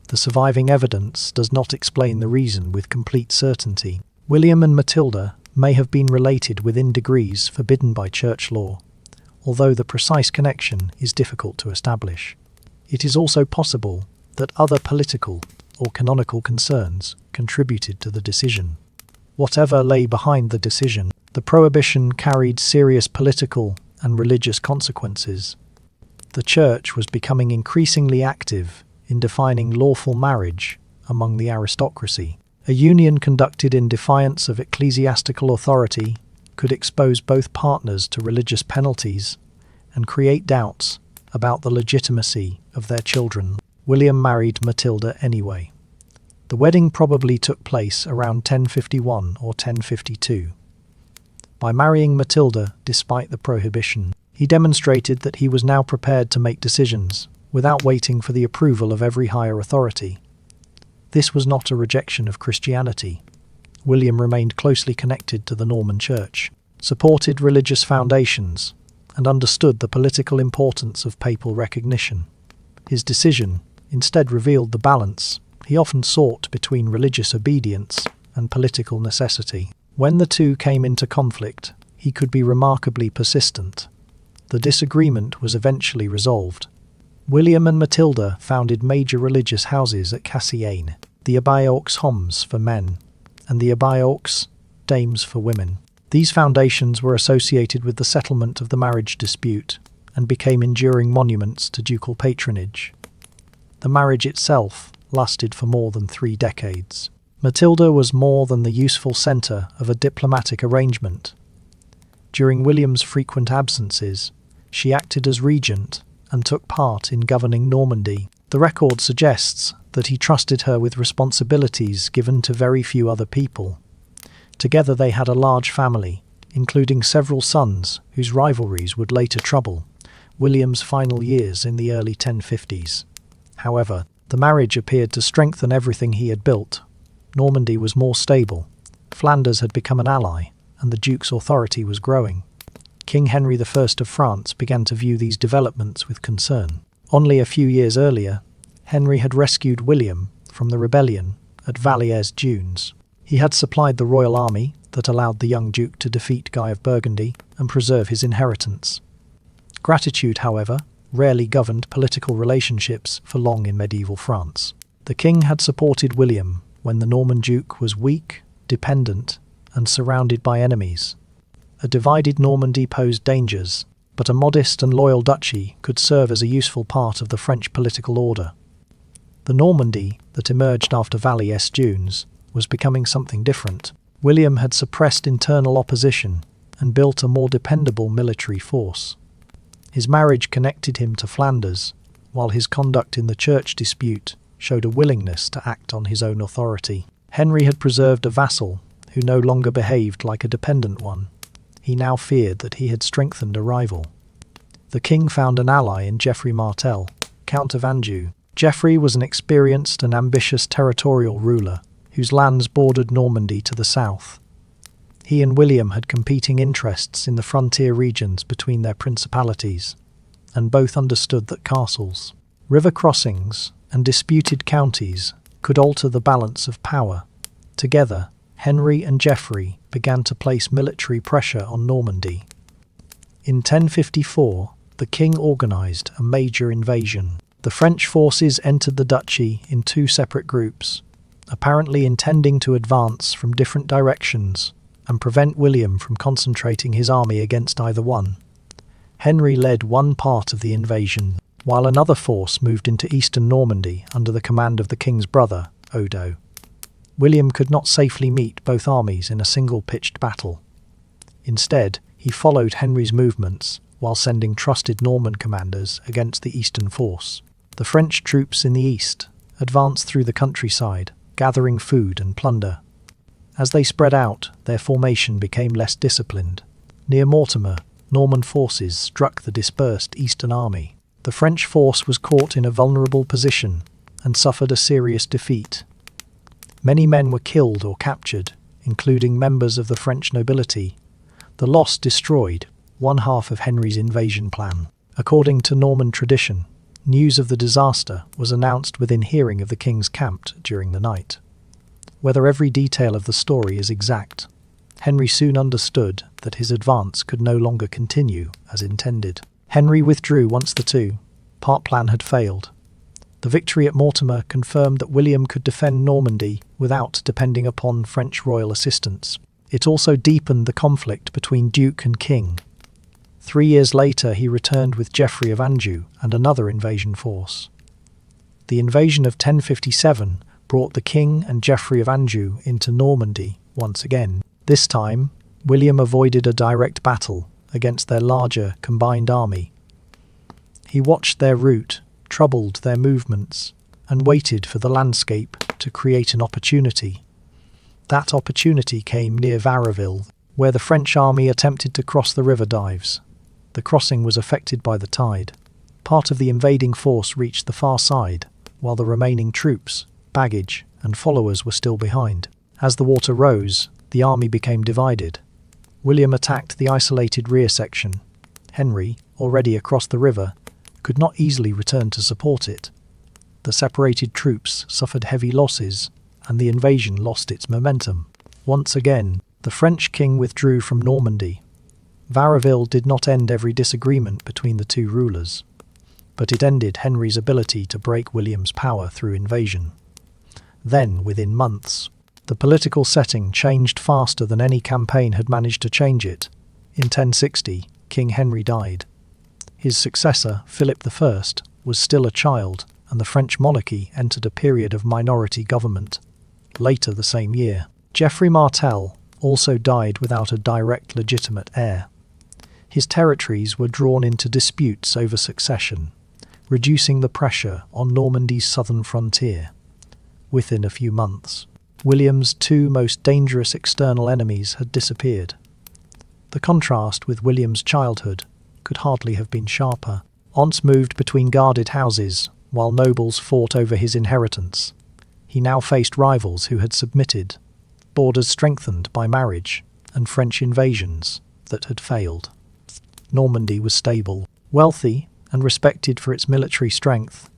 The surviving evidence does not explain the reason with complete certainty. William and Matilda may have been related within degrees forbidden by church law, although the precise connection is difficult to establish. It is also possible that other political or canonical concerns contributed to the decision. Whatever lay behind the decision, the prohibition carried serious political and religious consequences. The Church was becoming increasingly active in defining lawful marriage among the aristocracy. A union conducted in defiance of ecclesiastical authority could expose both partners to religious penalties and create doubts about the legitimacy of their children. William married Matilda anyway. The wedding probably took place around 1051 or 1052. By marrying Matilda despite the prohibition, he demonstrated that he was now prepared to make decisions without waiting for the approval of every higher authority. This was not a rejection of Christianity. William remained closely connected to the Norman Church, supported religious foundations, and understood the political importance of papal recognition. His decision instead revealed the balance he often sought between religious obedience and political necessity. When the two came into conflict, he could be remarkably persistent. The disagreement was eventually resolved. William and Matilda founded major religious houses at Cassien, the Abbaye aux Hommes for men, and the Abbaye aux Dames for women. These foundations were associated with the settlement of the marriage dispute and became enduring monuments to ducal patronage. The marriage itself lasted for more than 3 decades. Matilda was more than the useful centre of a diplomatic arrangement. During William's frequent absences, she acted as regent and took part in governing Normandy. The record suggests that he trusted her with responsibilities given to very few other people. Together they had a large family, including several sons whose rivalries would later trouble William's final years in the early 1050s. However, the marriage appeared to strengthen everything he had built. Normandy was more stable, Flanders had become an ally, and the Duke's authority was growing. King Henry I of France began to view these developments with concern. Only a few years earlier, Henry had rescued William from the rebellion at Vallières-Dunes. He had supplied the royal army that allowed the young Duke to defeat Guy of Burgundy and preserve his inheritance. Gratitude, however, rarely governed political relationships for long in medieval France. The king had supported William when the Norman Duke was weak, dependent, and surrounded by enemies. A divided Normandy posed dangers, but a modest and loyal duchy could serve as a useful part of the French political order. The Normandy that emerged after Vallières-Dunes was becoming something different. William had suppressed internal opposition and built a more dependable military force. His marriage connected him to Flanders, while his conduct in the church dispute showed a willingness to act on his own authority. Henry had preserved a vassal who no longer behaved like a dependent one. He now feared that he had strengthened a rival. The king found an ally in Geoffrey Martel, Count of Anjou. Geoffrey was an experienced and ambitious territorial ruler whose lands bordered Normandy to the south. He and William had competing interests in the frontier regions between their principalities, and both understood that castles, river crossings, and disputed counties could alter the balance of power. Together, Henry and Geoffrey began to place military pressure on Normandy. In 1054, the king organised a major invasion. The French forces entered the duchy in 2 separate groups, apparently intending to advance from different directions and prevent William from concentrating his army against either one. Henry led one part of the invasion, while another force moved into eastern Normandy under the command of the king's brother, Odo. William could not safely meet both armies in a single pitched battle. Instead, he followed Henry's movements while sending trusted Norman commanders against the eastern force. The French troops in the east advanced through the countryside, gathering food and plunder. As they spread out, their formation became less disciplined. Near Mortimer, Norman forces struck the dispersed eastern army. The French force was caught in a vulnerable position and suffered a serious defeat. Many men were killed or captured, including members of the French nobility. The loss destroyed one half of Henry's invasion plan. According to Norman tradition, news of the disaster was announced within hearing of the king's camp during the night. Whether every detail of the story is exact, Henry soon understood that his advance could no longer continue as intended. Henry withdrew once the 2-part plan had failed. The victory at Mortimer confirmed that William could defend Normandy without depending upon French royal assistance. It also deepened the conflict between Duke and King. 3 years later, he returned with Geoffrey of Anjou and another invasion force. The invasion of 1057 brought the King and Geoffrey of Anjou into Normandy once again. This time, William avoided a direct battle against their larger combined army. He watched their route, troubled their movements, and waited for the landscape to create an opportunity. That opportunity came near Varaville, where the French army attempted to cross the river Dives. The crossing was affected by the tide. Part of the invading force reached the far side, while the remaining troops, baggage, and followers were still behind. As the water rose, the army became divided. William attacked the isolated rear section. Henry, already across the river, could not easily return to support it. The separated troops suffered heavy losses, and the invasion lost its momentum. Once again, the French king withdrew from Normandy. Varaville did not end every disagreement between the two rulers, but it ended Henry's ability to break William's power through invasion. Then, within months, the political setting changed faster than any campaign had managed to change it. In 1060, King Henry died. His successor, Philip I, was still a child, and the French monarchy entered a period of minority government. Later the same year, Geoffrey Martel also died without a direct legitimate heir. His territories were drawn into disputes over succession, reducing the pressure on Normandy's southern frontier. Within a few months, William's two most dangerous external enemies had disappeared. The contrast with William's childhood could hardly have been sharper. Aunts moved between guarded houses, while nobles fought over his inheritance. He now faced rivals who had submitted, borders strengthened by marriage, and French invasions that had failed. Normandy was stable, wealthy, and respected for its military strength.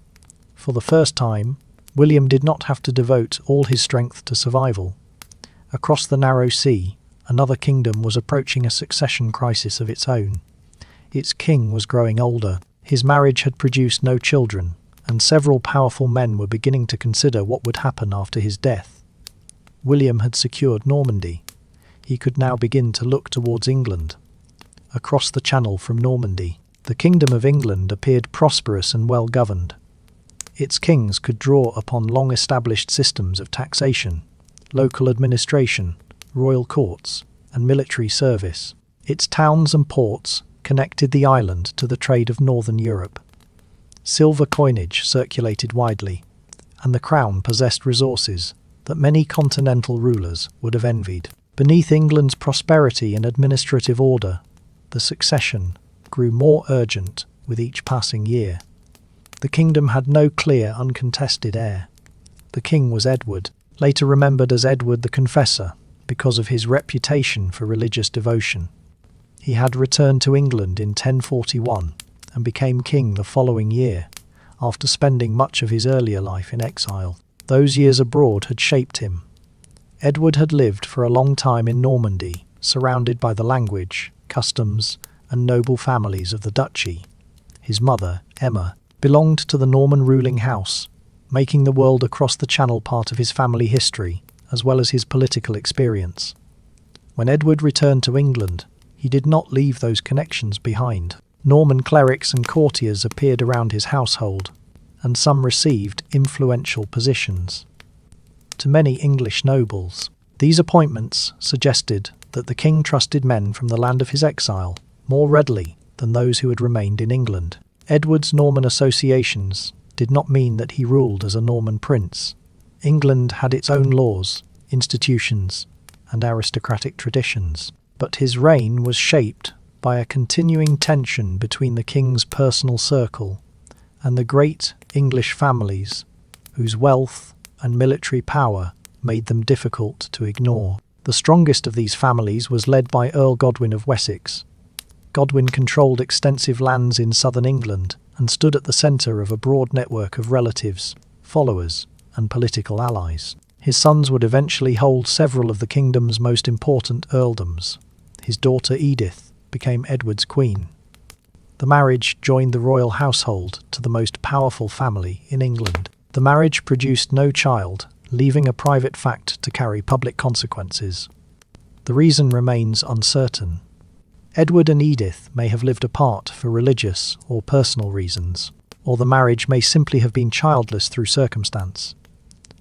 For the first time, William did not have to devote all his strength to survival. Across the narrow sea, another kingdom was approaching a succession crisis of its own. Its king was growing older, his marriage had produced no children, and several powerful men were beginning to consider what would happen after his death. William had secured Normandy. He could now begin to look towards England. Across the Channel from Normandy, the Kingdom of England appeared prosperous and well-governed. Its kings could draw upon long-established systems of taxation, local administration, royal courts, and military service. Its towns and ports connected the island to the trade of northern Europe. Silver coinage circulated widely, and the crown possessed resources that many continental rulers would have envied. Beneath England's prosperity and administrative order, the succession grew more urgent with each passing year. The kingdom had no clear, uncontested heir. The king was Edward, later remembered as Edward the Confessor, because of his reputation for religious devotion. He had returned to England in 1041 and became king the following year, after spending much of his earlier life in exile. Those years abroad had shaped him. Edward had lived for a long time in Normandy, surrounded by the language, customs, and noble families of the duchy. His mother, Emma, belonged to the Norman ruling house, making the world across the Channel part of his family history, as well as his political experience. When Edward returned to England, he did not leave those connections behind. Norman clerics and courtiers appeared around his household, and some received influential positions. To many English nobles, these appointments suggested that the king trusted men from the land of his exile more readily than those who had remained in England. Edward's Norman associations did not mean that he ruled as a Norman prince. England had its own laws, institutions, and aristocratic traditions, but his reign was shaped by a continuing tension between the king's personal circle and the great English families, whose wealth and military power made them difficult to ignore. The strongest of these families was led by Earl Godwin of Wessex. Godwin controlled extensive lands in southern England and stood at the centre of a broad network of relatives, followers, and political allies. His sons would eventually hold several of the kingdom's most important earldoms. His daughter Edith became Edward's queen. The marriage joined the royal household to the most powerful family in England. The marriage produced no child, leaving a private fact to carry public consequences. The reason remains uncertain. Edward and Edith may have lived apart for religious or personal reasons, or the marriage may simply have been childless through circumstance.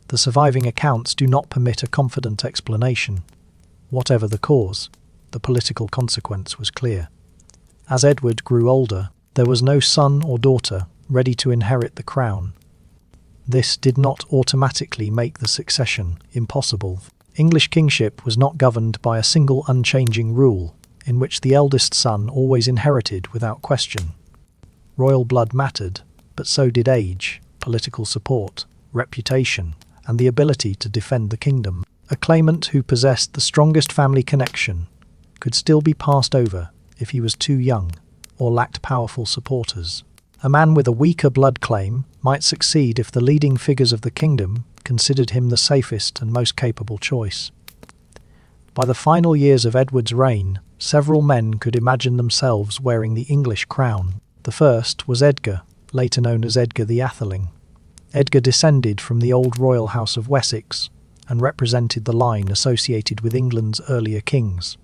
The surviving accounts do not permit a confident explanation. Whatever the cause, the political consequence was clear. As Edward grew older, there was no son or daughter ready to inherit the crown. This did not automatically make the succession impossible. English kingship was not governed by a single unchanging rule, in which the eldest son always inherited without question. Royal blood mattered, but so did age, political support, reputation, and the ability to defend the kingdom. A claimant who possessed the strongest family connection could still be passed over if he was too young or lacked powerful supporters. A man with a weaker blood claim might succeed if the leading figures of the kingdom considered him the safest and most capable choice. By the final years of Edward's reign, several men could imagine themselves wearing the English crown. The first was Edgar, later known as Edgar the Atheling. Edgar descended from the old royal house of Wessex and represented the line associated with England's earlier kings.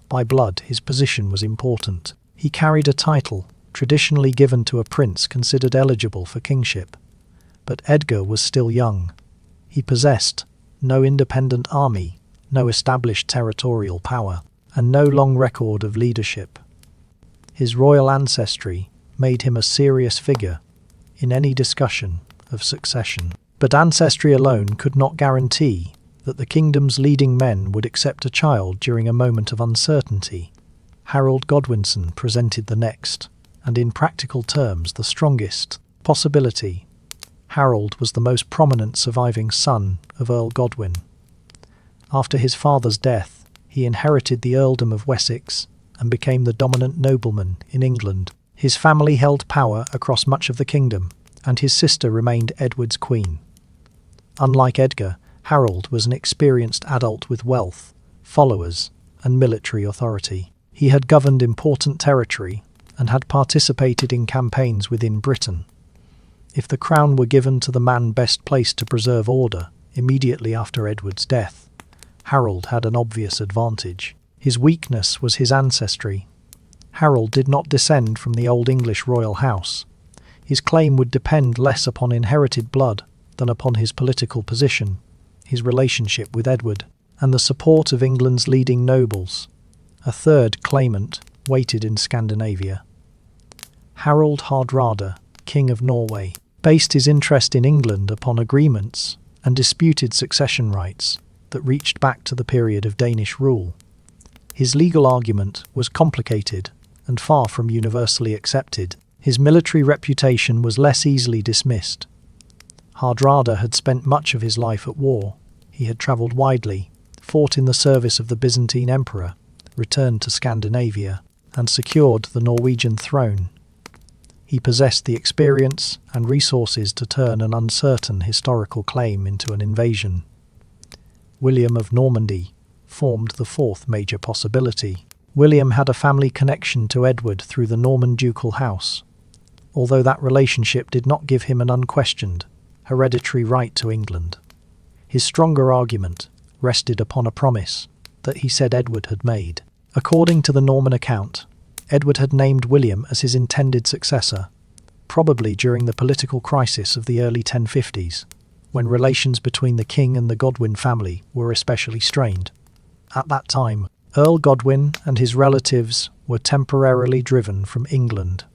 By blood, his position was important. He carried a title traditionally given to a prince considered eligible for kingship. But Edgar was still young. He possessed no independent army, no established territorial power, and no long record of leadership. His royal ancestry made him a serious figure in any discussion of succession. But ancestry alone could not guarantee that the kingdom's leading men would accept a child during a moment of uncertainty. Harald Godwinson presented the next, and in practical terms the strongest, possibility. Harald was the most prominent surviving son of Earl Godwin. After his father's death, he inherited the earldom of Wessex and became the dominant nobleman in England. His family held power across much of the kingdom, and his sister remained Edward's queen. Unlike Edgar, Harald was an experienced adult with wealth, followers, and military authority. He had governed important territory and had participated in campaigns within Britain. If the crown were given to the man best placed to preserve order immediately after Edward's death, Harald had an obvious advantage. His weakness was his ancestry. Harald did not descend from the old English royal house. His claim would depend less upon inherited blood than upon his political position, his relationship with Edward, and the support of England's leading nobles. A third claimant waited in Scandinavia. Harald Hardrada, King of Norway, based his interest in England upon agreements and disputed succession rights that reached back to the period of Danish rule. His legal argument was complicated and far from universally accepted. His military reputation was less easily dismissed. Hardrada had spent much of his life at war. He had travelled widely, fought in the service of the Byzantine emperor, returned to Scandinavia, and secured the Norwegian throne. He possessed the experience and resources to turn an uncertain historical claim into an invasion. William of Normandy formed the fourth major possibility. William had a family connection to Edward through the Norman ducal house, although that relationship did not give him an unquestioned, hereditary right to England. His stronger argument rested upon a promise that he said Edward had made. According to the Norman account, Edward had named William as his intended successor, probably during the political crisis of the early 1050s, when relations between the king and the Godwin family were especially strained. At that time, Earl Godwin and his relatives were temporarily driven from England.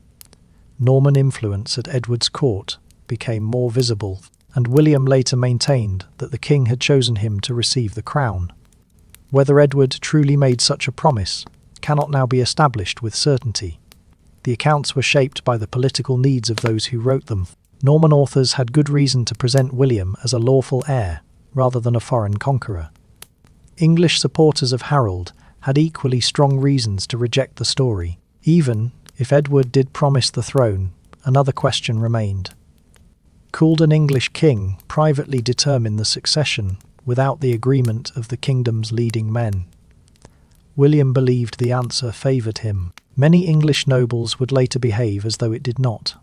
Norman influence at Edward's court became more visible, and William later maintained that the king had chosen him to receive the crown. Whether Edward truly made such a promise cannot now be established with certainty. The accounts were shaped by the political needs of those who wrote them. Norman authors had good reason to present William as a lawful heir rather than a foreign conqueror. English supporters of Harold had equally strong reasons to reject the story. Even if Edward did promise the throne, another question remained. Could an English king privately determine the succession without the agreement of the kingdom's leading men? William believed the answer favoured him. Many English nobles would later behave as though it did not.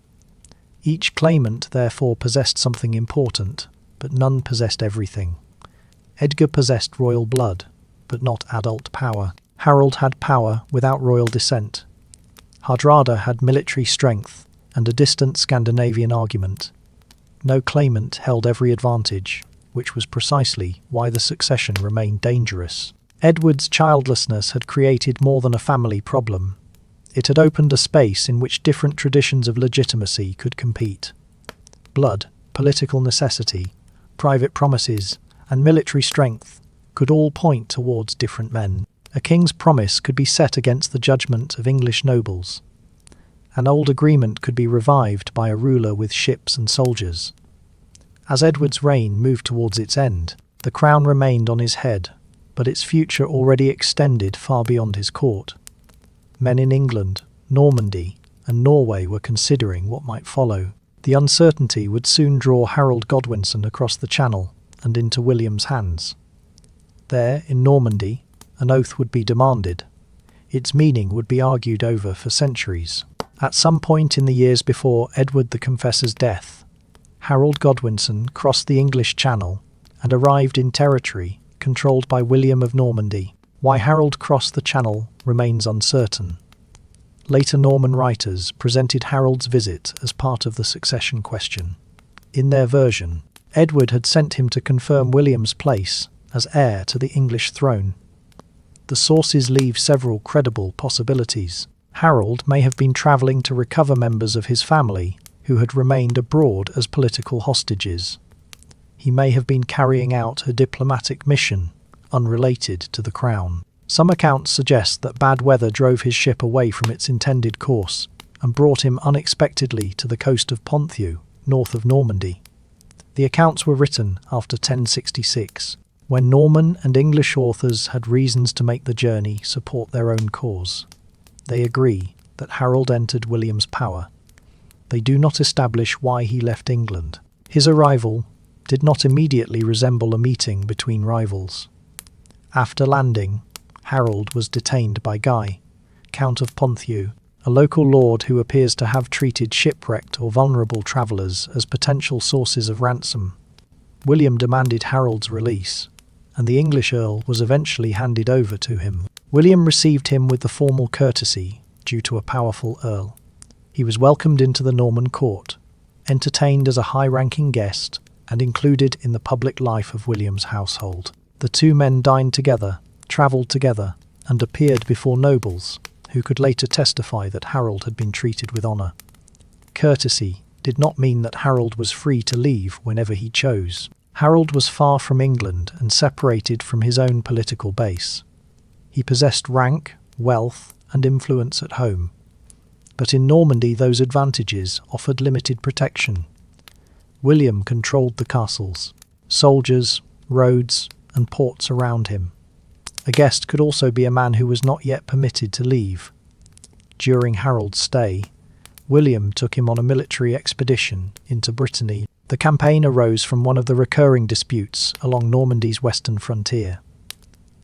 Each claimant therefore possessed something important, but none possessed everything. Edgar possessed royal blood, but not adult power. Harold had power without royal descent. Hardrada had military strength and a distant Scandinavian argument. No claimant held every advantage, which was precisely why the succession remained dangerous. Edward's childlessness had created more than a family problem. It had opened a space in which different traditions of legitimacy could compete. Blood political necessity, private promises, and military strength could all point towards different men. A king's promise could be set against the judgment of English nobles. An old agreement could be revived by a ruler with ships and soldiers. As Edward's reign moved towards its end, the crown remained on his head, but its future already extended far beyond his court. Men in England, Normandy, and Norway were considering what might follow. The uncertainty would soon draw Harald Godwinson across the Channel and into William's hands. There, in Normandy, an oath would be demanded. Its meaning would be argued over for centuries. At some point in the years before Edward the Confessor's death, Harald Godwinson crossed the English Channel and arrived in territory controlled by William of Normandy. Why Harold crossed the Channel remains uncertain. Later Norman writers presented Harold's visit as part of the succession question. In their version, Edward had sent him to confirm William's place as heir to the English throne. The sources leave several credible possibilities. Harold may have been travelling to recover members of his family who had remained abroad as political hostages. He may have been carrying out a diplomatic mission, unrelated to the crown. Some accounts suggest that bad weather drove his ship away from its intended course and brought him unexpectedly to the coast of Ponthieu, north of Normandy. The accounts were written after 1066, when Norman and English authors had reasons to make the journey support their own cause. They agree that Harold entered William's power. They do not establish why he left England. His arrival did not immediately resemble a meeting between rivals. After landing, Harold was detained by Guy, Count of Ponthieu, a local lord who appears to have treated shipwrecked or vulnerable travellers as potential sources of ransom. William demanded Harold's release, and the English earl was eventually handed over to him. William received him with the formal courtesy due to a powerful earl. He was welcomed into the Norman court, entertained as a high-ranking guest, and included in the public life of William's household. The two men dined together, travelled together, and appeared before nobles, who could later testify that Harold had been treated with honour. Courtesy did not mean that Harold was free to leave whenever he chose. Harold was far from England and separated from his own political base. He possessed rank, wealth, and influence at home. But in Normandy those advantages offered limited protection. William controlled the castles, soldiers, roads, and ports around him. A guest could also be a man who was not yet permitted to leave. During Harold's stay, William took him on a military expedition into Brittany. The campaign arose from one of the recurring disputes along Normandy's western frontier.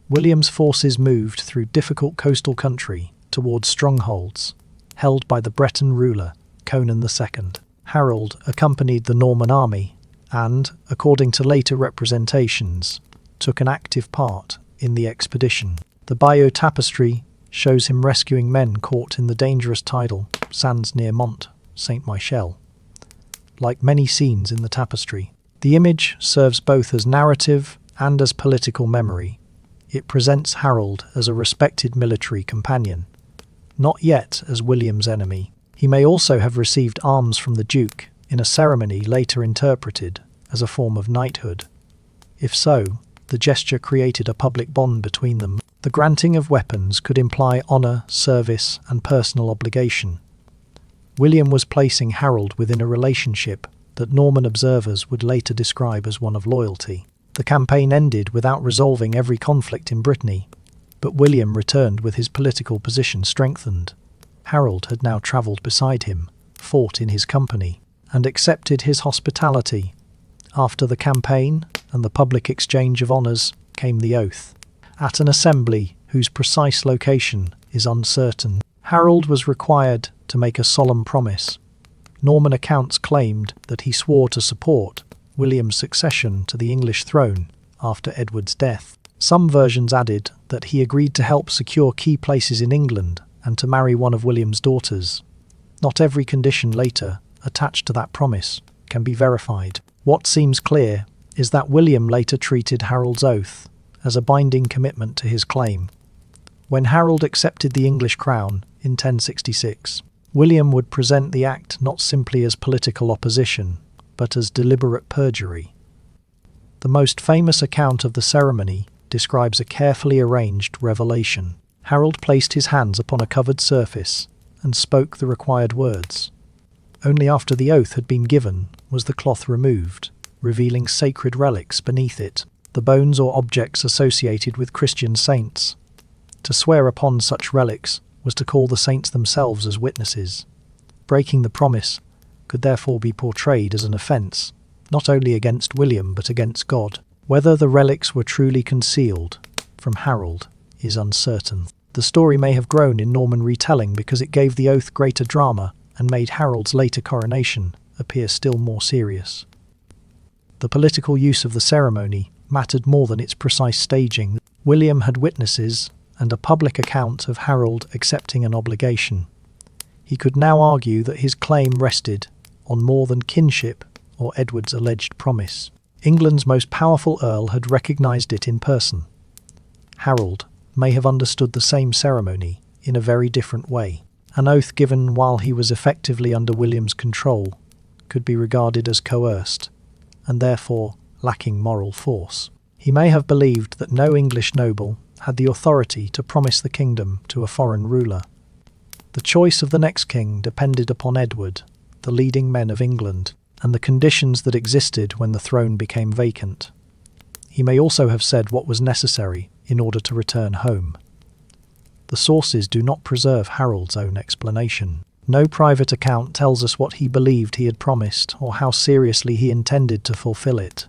William's forces moved through difficult coastal country towards strongholds held by the Breton ruler Conan II. Harold accompanied the Norman army and, according to later representations, took an active part in the expedition. The Bayeux tapestry shows him rescuing men caught in the dangerous tidal sands near Mont Saint-Michel. Like many scenes in the tapestry, the image serves both as narrative and as political memory. It presents Harold as a respected military companion, not yet as William's enemy. He may also have received arms from the Duke in a ceremony later interpreted as a form of knighthood. If so, the gesture created a public bond between them. The granting of weapons could imply honour, service, and personal obligation. William was placing Harold within a relationship that Norman observers would later describe as one of loyalty. The campaign ended without resolving every conflict in Brittany, but William returned with his political position strengthened. Harold had now travelled beside him, fought in his company, and accepted his hospitality. After the campaign and the public exchange of honours came the oath. At an assembly whose precise location is uncertain, Harold was required to make a solemn promise. Norman accounts claimed that he swore to support William's succession to the English throne after Edward's death. Some versions added that he agreed to help secure key places in England and to marry one of William's daughters. Not every condition later attached to that promise can be verified. What seems clear is that William later treated Harold's oath as a binding commitment to his claim. When Harold accepted the English crown in 1066, William would present the act not simply as political opposition, but as deliberate perjury. The most famous account of the ceremony describes a carefully arranged revelation. Harold placed his hands upon a covered surface and spoke the required words. Only after the oath had been given was the cloth removed, revealing sacred relics beneath it, the bones or objects associated with Christian saints. To swear upon such relics was to call the saints themselves as witnesses. Breaking the promise could therefore be portrayed as an offence, not only against William but against God. Whether the relics were truly concealed from Harold is uncertain. The story may have grown in Norman retelling because it gave the oath greater drama and made Harold's later coronation appear still more serious. The political use of the ceremony mattered more than its precise staging. William had witnesses and a public account of Harold accepting an obligation. He could now argue that his claim rested on more than kinship or Edward's alleged promise. England's most powerful earl had recognised it in person. Harold may have understood the same ceremony in a very different way. An oath given while he was effectively under William's control could be regarded as coerced, and therefore lacking moral force. He may have believed that no English noble had the authority to promise the kingdom to a foreign ruler. The choice of the next king depended upon Edward, the leading men of England, and the conditions that existed when the throne became vacant. He may also have said what was necessary in order to return home. The sources do not preserve Harold's own explanation. No private account tells us what he believed he had promised or how seriously he intended to fulfill it.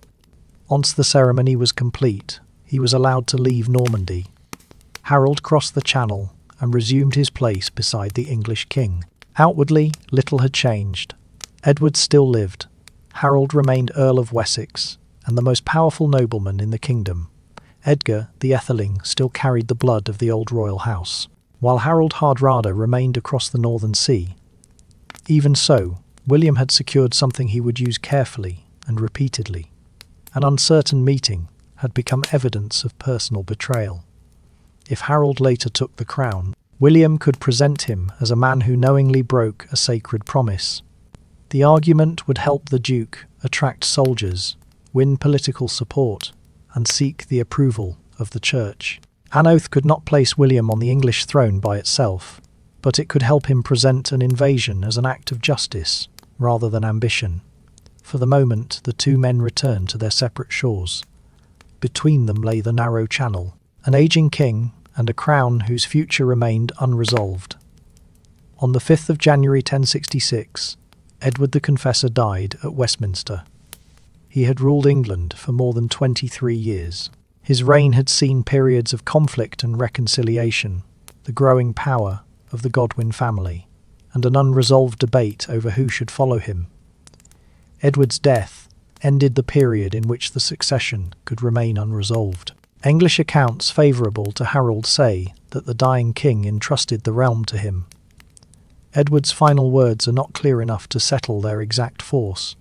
Once the ceremony was complete, he was allowed to leave Normandy. Harold crossed the Channel and resumed his place beside the English king. Outwardly, little had changed. Edward still lived. Harold remained Earl of Wessex and the most powerful nobleman in the kingdom. Edgar, the Etheling, still carried the blood of the old royal house, while Harald Hardrada remained across the northern sea. Even so, William had secured something he would use carefully and repeatedly. An uncertain meeting had become evidence of personal betrayal. If Harold later took the crown, William could present him as a man who knowingly broke a sacred promise. The argument would help the Duke attract soldiers, win political support, and seek the approval of the Church. An oath could not place William on the English throne by itself, but it could help him present an invasion as an act of justice rather than ambition. For the moment, the two men returned to their separate shores. Between them lay the narrow channel, an aging king and a crown whose future remained unresolved. On the 5th of January 1066, Edward the Confessor died at Westminster. He had ruled England for more than 23 years. His reign had seen periods of conflict and reconciliation, the growing power of the Godwin family, and an unresolved debate over who should follow him. Edward's death ended the period in which the succession could remain unresolved. English accounts favourable to Harold say that the dying king entrusted the realm to him. Edward's final words are not clear enough to settle their exact force.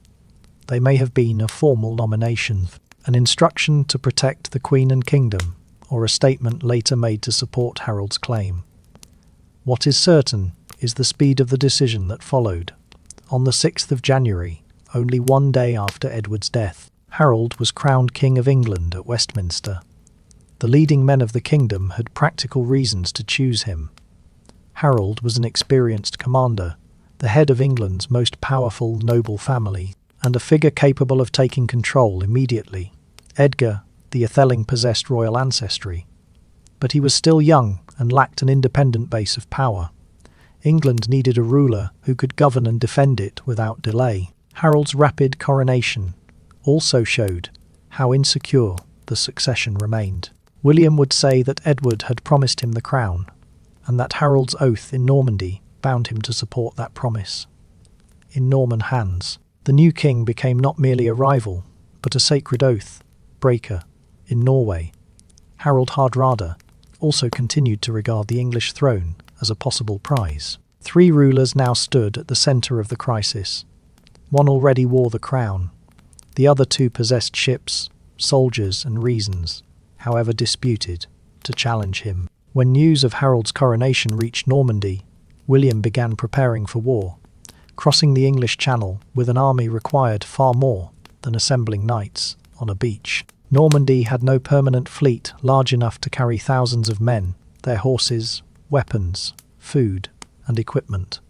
They may have been a formal nomination, an instruction to protect the Queen and kingdom, or a statement later made to support Harold's claim. What is certain is the speed of the decision that followed. On the 6th of January, only one day after Edward's death, Harold was crowned King of England at Westminster. The leading men of the kingdom had practical reasons to choose him. Harold was an experienced commander, the head of England's most powerful noble family, and a figure capable of taking control immediately. Edgar, the Etheling, possessed royal ancestry, but he was still young and lacked an independent base of power. England needed a ruler who could govern and defend it without delay. Harold's rapid coronation also showed how insecure the succession remained. William would say that Edward had promised him the crown, and that Harold's oath in Normandy bound him to support that promise. In Norman hands, the new king became not merely a rival, but a sacred oath breaker. In Norway, Harald Hardrada also continued to regard the English throne as a possible prize. Three rulers now stood at the centre of the crisis. One already wore the crown. The other two possessed ships, soldiers, and reasons, however disputed, to challenge him. When news of Harold's coronation reached Normandy, William began preparing for war. Crossing the English Channel with an army required far more than assembling knights on a beach. Normandy had no permanent fleet large enough to carry thousands of men, their horses, weapons, food, and equipment.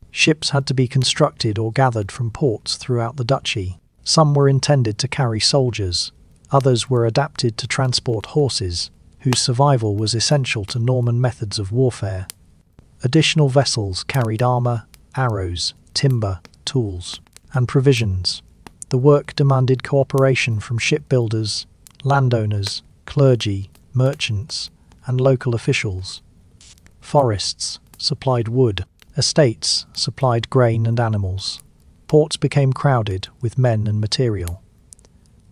Ships had to be constructed or gathered from ports throughout the duchy. Some were intended to carry soldiers, others were adapted to transport horses, whose survival was essential to Norman methods of warfare. Additional vessels carried armour, arrows, timber, tools, and provisions. The work demanded cooperation from shipbuilders, landowners, clergy, merchants, and local officials. Forests supplied wood, estates supplied grain and animals. Ports became crowded with men and material.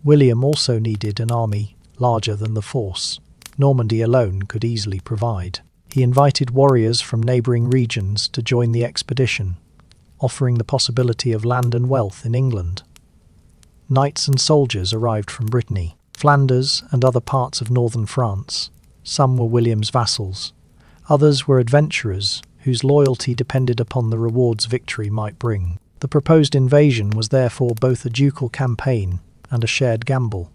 William also needed an army larger than the force Normandy alone could easily provide. He invited warriors from neighbouring regions to join the expedition, offering the possibility of land and wealth in England. Knights and soldiers arrived from Brittany, Flanders, and other parts of northern France. Some were William's vassals. Others were adventurers whose loyalty depended upon the rewards victory might bring. The proposed invasion was therefore both a ducal campaign and a shared gamble.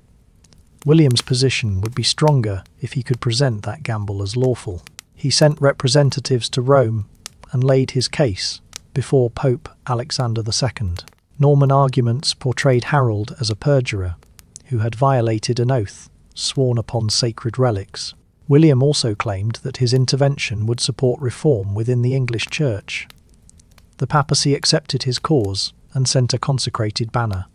William's position would be stronger if he could present that gamble as lawful. He sent representatives to Rome and laid his case before Pope Alexander II. Norman arguments portrayed Harold as a perjurer who had violated an oath sworn upon sacred relics. William also claimed that his intervention would support reform within the English Church. The papacy accepted his cause and sent a consecrated banner.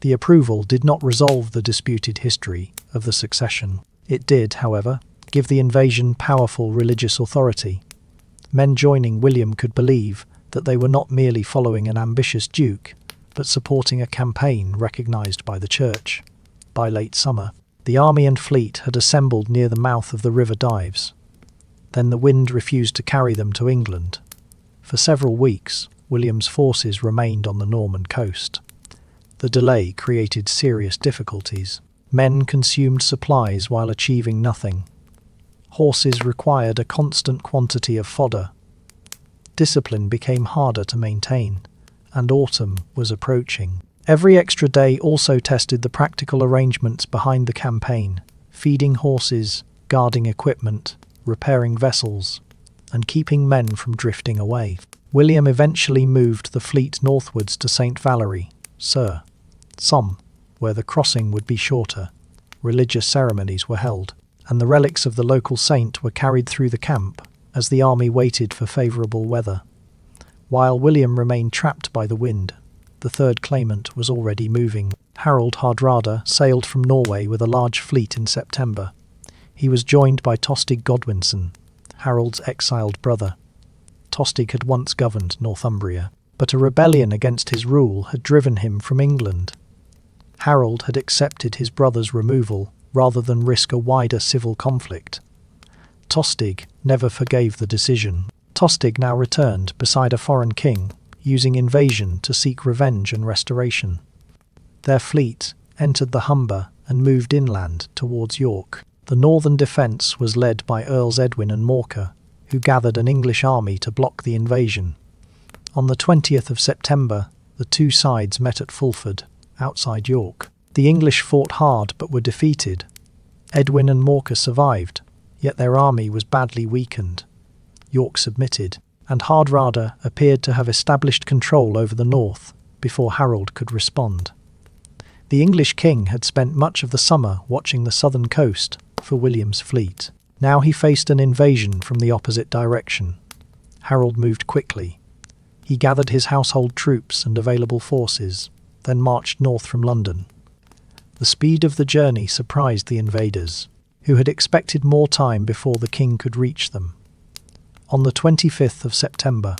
The approval did not resolve the disputed history of the succession. It did, however, give the invasion powerful religious authority. Men joining William could believe that they were not merely following an ambitious duke, but supporting a campaign recognised by the Church. By late summer, the army and fleet had assembled near the mouth of the River Dives. Then the wind refused to carry them to England. For several weeks, William's forces remained on the Norman coast. The delay created serious difficulties. Men consumed supplies while achieving nothing. Horses required a constant quantity of fodder. Discipline became harder to maintain, and autumn was approaching. Every extra day also tested the practical arrangements behind the campaign: feeding horses, guarding equipment, repairing vessels, and keeping men from drifting away. William eventually moved the fleet northwards to St. Valery, Somme, where the crossing would be shorter. Religious ceremonies were held, and the relics of the local saint were carried through the camp as the army waited for favourable weather. While William remained trapped by the wind, the third claimant was already moving. Harald Hardrada sailed from Norway with a large fleet in September. He was joined by Tostig Godwinson, Harold's exiled brother. Tostig had once governed Northumbria, but a rebellion against his rule had driven him from England. Harold had accepted his brother's removal rather than risk a wider civil conflict. Tostig never forgave the decision. Tostig now returned beside a foreign king, using invasion to seek revenge and restoration. Their fleet entered the Humber and moved inland towards York. The northern defence was led by Earls Edwin and Morcar, who gathered an English army to block the invasion. On the 20th of September, the two sides met at Fulford, outside York. The English fought hard but were defeated. Edwin and Morcar survived, yet their army was badly weakened. York submitted, and Hardrada appeared to have established control over the north before Harold could respond. The English king had spent much of the summer watching the southern coast for William's fleet. Now he faced an invasion from the opposite direction. Harold moved quickly. He gathered his household troops and available forces, then marched north from London. The speed of the journey surprised the invaders, who had expected more time before the king could reach them. On the 25th of September,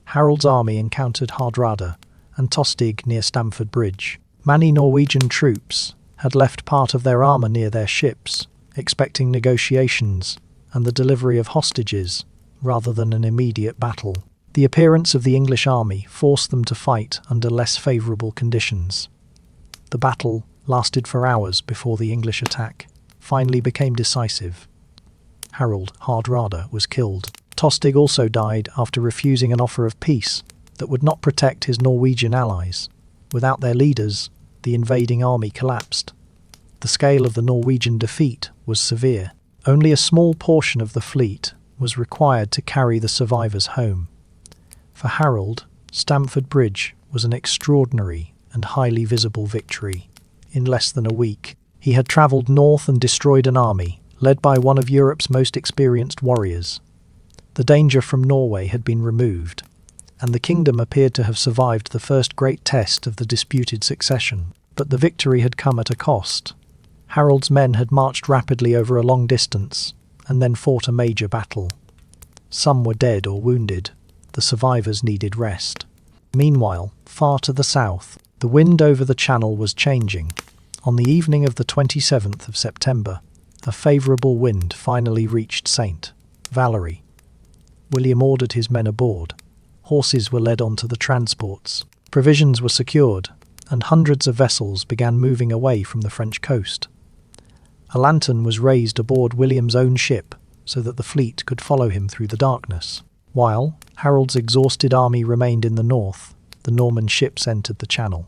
Harold's army encountered Hardrada and Tostig near Stamford Bridge. Many Norwegian troops had left part of their armour near their ships, expecting negotiations and the delivery of hostages rather than an immediate battle. The appearance of the English army forced them to fight under less favourable conditions. The battle lasted for hours before the English attack finally became decisive. Harald Hardrada was killed. Tostig also died after refusing an offer of peace that would not protect his Norwegian allies. Without their leaders, the invading army collapsed. The scale of the Norwegian defeat was severe. Only a small portion of the fleet was required to carry the survivors home. For Harald, Stamford Bridge was an extraordinary and highly visible victory. In less than a week, he had travelled north and destroyed an army, led by one of Europe's most experienced warriors. The danger from Norway had been removed, and the kingdom appeared to have survived the first great test of the disputed succession. But the victory had come at a cost. Harold's men had marched rapidly over a long distance, and then fought a major battle. Some were dead or wounded. The survivors needed rest. Meanwhile, far to the south, the wind over the channel was changing. On the evening of the 27th of September, a favourable wind finally reached St. Valery. William ordered his men aboard. Horses were led onto the transports. Provisions were secured, and hundreds of vessels began moving away from the French coast. A lantern was raised aboard William's own ship so that the fleet could follow him through the darkness. While Harold's exhausted army remained in the north, the Norman ships entered the Channel.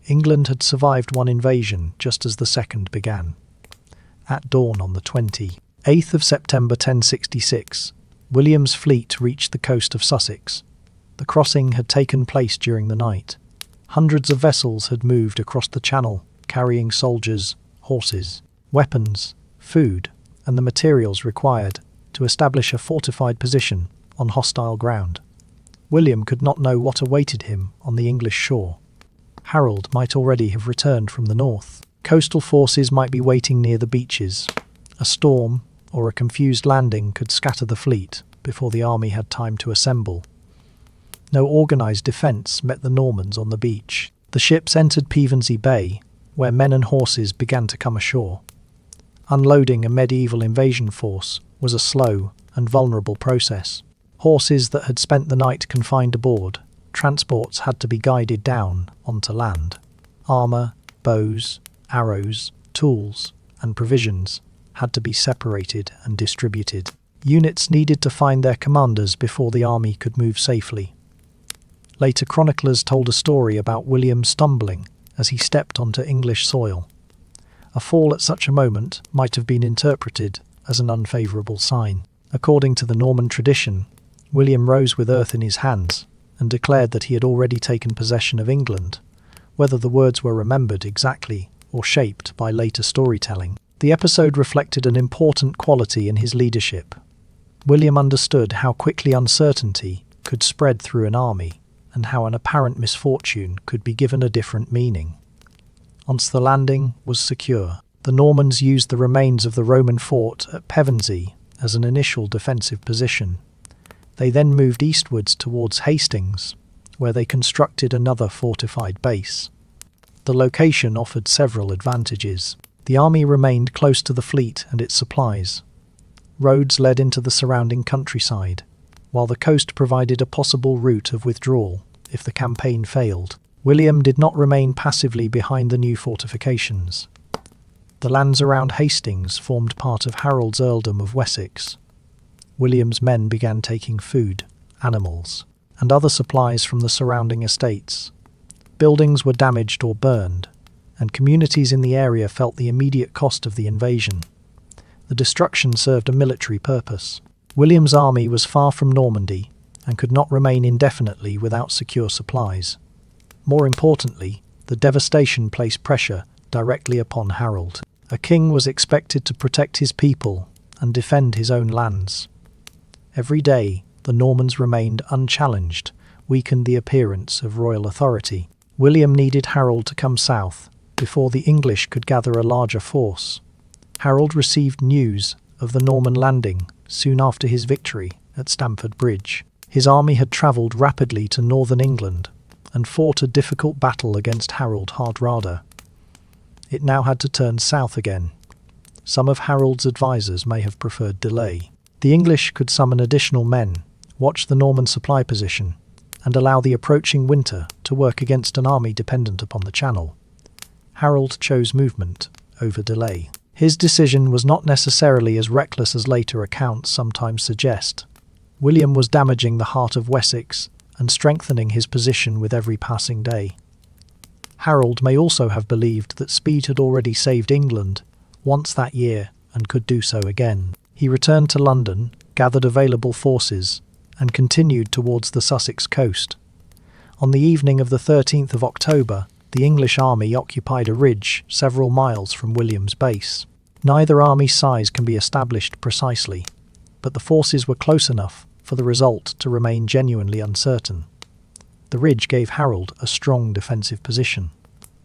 England had survived one invasion just as the second began. At dawn on the 28th of September 1066, William's fleet reached the coast of Sussex. The crossing had taken place during the night. Hundreds of vessels had moved across the Channel, carrying soldiers, horses, weapons, food, and the materials required to establish a fortified position on hostile ground. William could not know what awaited him on the English shore. Harold might already have returned from the north. Coastal forces might be waiting near the beaches. A storm or a confused landing could scatter the fleet before the army had time to assemble. No organised defence met the Normans on the beach. The ships entered Pevensey Bay, where men and horses began to come ashore. Unloading a medieval invasion force was a slow and vulnerable process. Horses that had spent the night confined aboard transports had to be guided down onto land. Armour, bows, arrows, tools, and provisions had to be separated and distributed. Units needed to find their commanders before the army could move safely. Later chroniclers told a story about William stumbling as he stepped onto English soil. A fall at such a moment might have been interpreted as an unfavourable sign. According to the Norman tradition, William rose with earth in his hands and declared that he had already taken possession of England. Whether the words were remembered exactly or shaped by later storytelling, the episode reflected an important quality in his leadership. William understood how quickly uncertainty could spread through an army, and how an apparent misfortune could be given a different meaning. Once the landing was secure, the Normans used the remains of the Roman fort at Pevensey as an initial defensive position. They then moved eastwards towards Hastings, where they constructed another fortified base. The location offered several advantages. The army remained close to the fleet and its supplies. Roads led into the surrounding countryside, while the coast provided a possible route of withdrawal if the campaign failed. William did not remain passively behind the new fortifications. The lands around Hastings formed part of Harold's earldom of Wessex. William's men began taking food, animals, and other supplies from the surrounding estates. Buildings were damaged or burned, and communities in the area felt the immediate cost of the invasion. The destruction served a military purpose. William's army was far from Normandy and could not remain indefinitely without secure supplies. More importantly, the devastation placed pressure directly upon Harold. A king was expected to protect his people and defend his own lands. Every day, the Normans remained unchallenged, weakened the appearance of royal authority. William needed Harold to come south before the English could gather a larger force. Harold received news of the Norman landing soon after his victory at Stamford Bridge. His army had travelled rapidly to northern England and fought a difficult battle against Harald Hardrada. It now had to turn south again. Some of Harold's advisors may have preferred delay. The English could summon additional men, watch the Norman supply position, and allow the approaching winter to work against an army dependent upon the Channel. Harold chose movement over delay. His decision was not necessarily as reckless as later accounts sometimes suggest. William was damaging the heart of Wessex and strengthening his position with every passing day. Harold may also have believed that speed had already saved England once that year and could do so again. He returned to London, gathered available forces, and continued towards the Sussex coast. On the evening of the 13th of October, the English army occupied a ridge several miles from William's base. Neither army's size can be established precisely, but the forces were close enough for the result to remain genuinely uncertain. The ridge gave Harold a strong defensive position.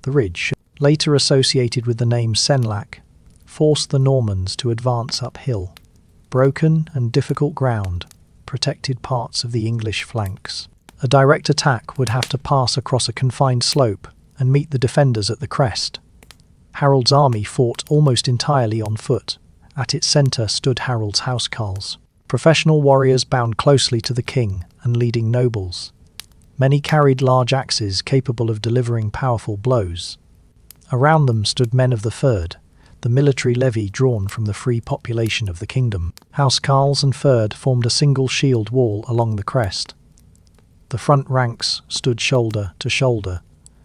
The ridge, later associated with the name Senlac, forced the Normans to advance uphill. Broken and difficult ground protected parts of the English flanks. A direct attack would have to pass across a confined slope and meet the defenders at the crest. Harold's army fought almost entirely on foot. At its centre stood Harold's housecarls, professional warriors bound closely to the king and leading nobles. Many carried large axes capable of delivering powerful blows. Around them stood men of the Fyrd, the military levy drawn from the free population of the kingdom. Housecarls and Fyrd formed a single shield wall along the crest. The front ranks stood shoulder to shoulder,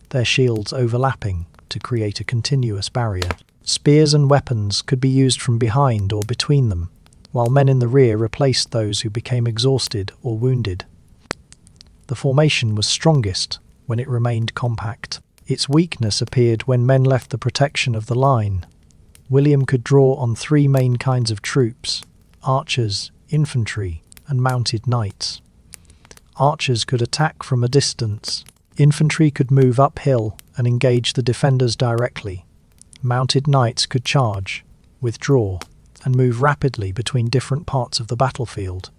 their shields overlapping to create a continuous barrier. Spears and weapons could be used from behind or between them, while men in the rear replaced those who became exhausted or wounded. The formation was strongest when it remained compact. Its weakness appeared when men left the protection of the line. William could draw on three main kinds of troops: archers, infantry, and mounted knights. Archers could attack from a distance. Infantry could move uphill and engage the defenders directly. Mounted knights could charge, withdraw, and move rapidly between different parts of the battlefield.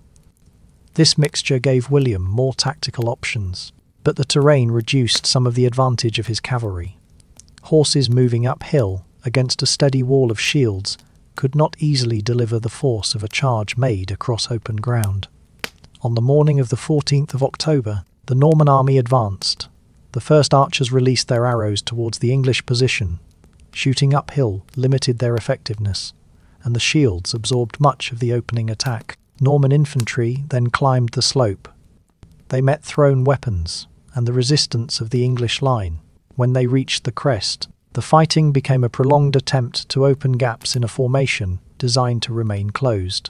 This mixture gave William more tactical options, but the terrain reduced some of the advantage of his cavalry. Horses moving uphill against a steady wall of shields could not easily deliver the force of a charge made across open ground. On the morning of the 14th of October, the Norman army advanced. The first archers released their arrows towards the English position. Shooting uphill limited their effectiveness, and the shields absorbed much of the opening attack. Norman infantry then climbed the slope. They met thrown weapons and the resistance of the English line. When they reached the crest, the fighting became a prolonged attempt to open gaps in a formation designed to remain closed.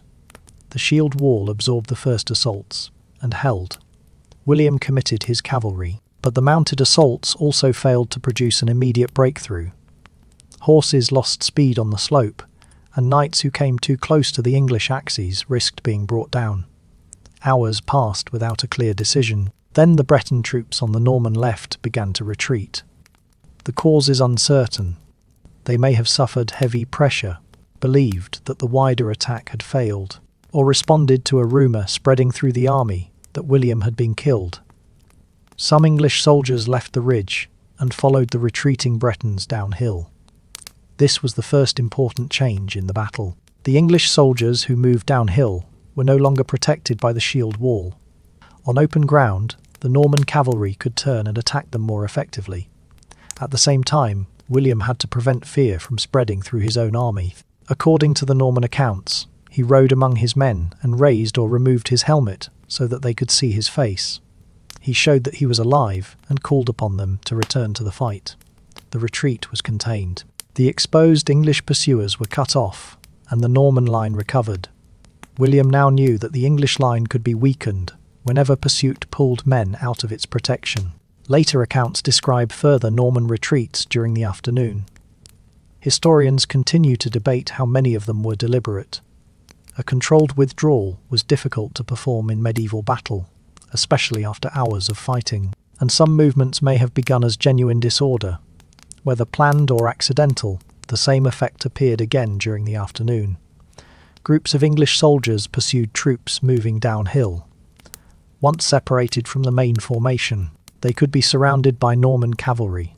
The shield wall absorbed the first assaults and held. William committed his cavalry, but the mounted assaults also failed to produce an immediate breakthrough. Horses lost speed on the slope, and knights who came too close to the English axes risked being brought down. Hours passed without a clear decision. Then the Breton troops on the Norman left began to retreat. The cause is uncertain. They may have suffered heavy pressure, believed that the wider attack had failed, or responded to a rumour spreading through the army that William had been killed. Some English soldiers left the ridge and followed the retreating Bretons downhill. This was the first important change in the battle. The English soldiers who moved downhill were no longer protected by the shield wall. On open ground, the Norman cavalry could turn and attack them more effectively. At the same time, William had to prevent fear from spreading through his own army. According to the Norman accounts, he rode among his men and raised or removed his helmet so that they could see his face. He showed that he was alive and called upon them to return to the fight. The retreat was contained. The exposed English pursuers were cut off, and the Norman line recovered. William now knew that the English line could be weakened whenever pursuit pulled men out of its protection. Later accounts describe further Norman retreats during the afternoon. Historians continue to debate how many of them were deliberate. A controlled withdrawal was difficult to perform in medieval battle, especially after hours of fighting, and some movements may have begun as genuine disorder. Whether planned or accidental, the same effect appeared again during the afternoon. Groups of English soldiers pursued troops moving downhill. Once separated from the main formation, they could be surrounded by Norman cavalry.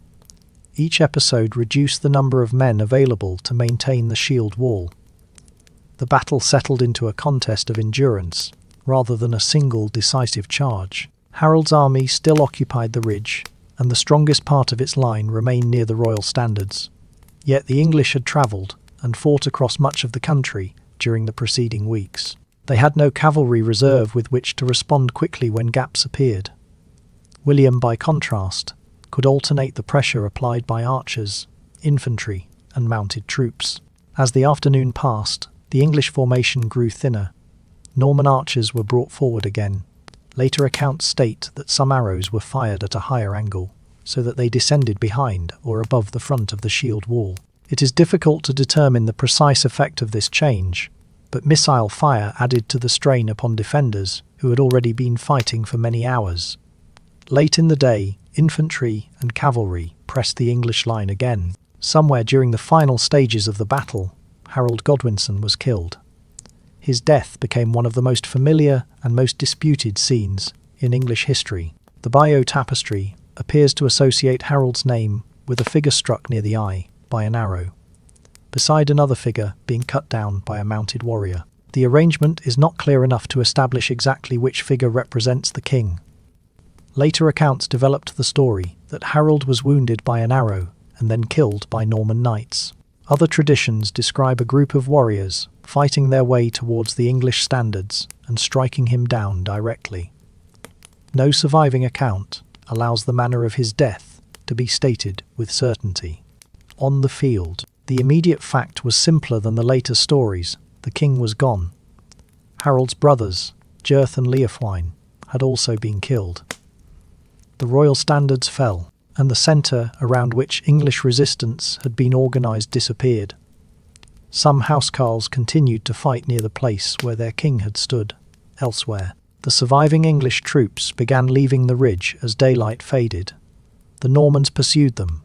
Each episode reduced the number of men available to maintain the shield wall. The battle settled into a contest of endurance, rather than a single decisive charge. Harold's army still occupied the ridge, and the strongest part of its line remained near the royal standards. Yet the English had travelled and fought across much of the country during the preceding weeks. They had no cavalry reserve with which to respond quickly when gaps appeared. William, by contrast, could alternate the pressure applied by archers, infantry, and mounted troops. As the afternoon passed, the English formation grew thinner. Norman archers were brought forward again. Later accounts state that some arrows were fired at a higher angle, so that they descended behind or above the front of the shield wall. It is difficult to determine the precise effect of this change, but missile fire added to the strain upon defenders who had already been fighting for many hours. Late in the day, infantry and cavalry pressed the English line again. Somewhere during the final stages of the battle, Harald Godwinson was killed. His death became one of the most familiar and most disputed scenes in English history. The Bayeux tapestry appears to associate Harold's name with a figure struck near the eye by an arrow, beside another figure being cut down by a mounted warrior. The arrangement is not clear enough to establish exactly which figure represents the king. Later accounts developed the story that Harold was wounded by an arrow and then killed by Norman knights. Other traditions describe a group of warriors fighting their way towards the English standards and striking him down directly. No surviving account allows the manner of his death to be stated with certainty. On the field, the immediate fact was simpler than the later stories. The king was gone. Harold's brothers, Gyrth and Leofwine, had also been killed. The royal standards fell, and the centre around which English resistance had been organised disappeared. Some housecarls continued to fight near the place where their king had stood. Elsewhere, the surviving English troops began leaving the ridge as daylight faded. The Normans pursued them,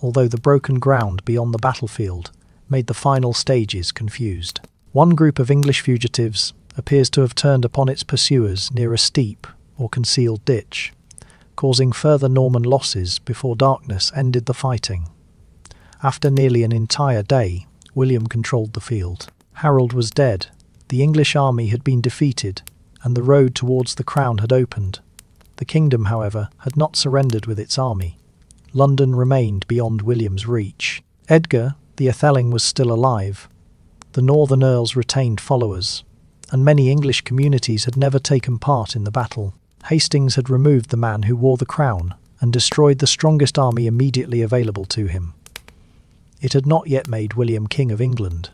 although the broken ground beyond the battlefield made the final stages confused. One group of English fugitives appears to have turned upon its pursuers near a steep or concealed ditch, causing further Norman losses before darkness ended the fighting. After nearly an entire day, William controlled the field. Harold was dead, the English army had been defeated, and the road towards the crown had opened. The kingdom, however, had not surrendered with its army. London remained beyond William's reach. Edgar, the Atheling, was still alive. The northern earls retained followers, and many English communities had never taken part in the battle. Hastings had removed the man who wore the crown and destroyed the strongest army immediately available to him. It had not yet made William King of England.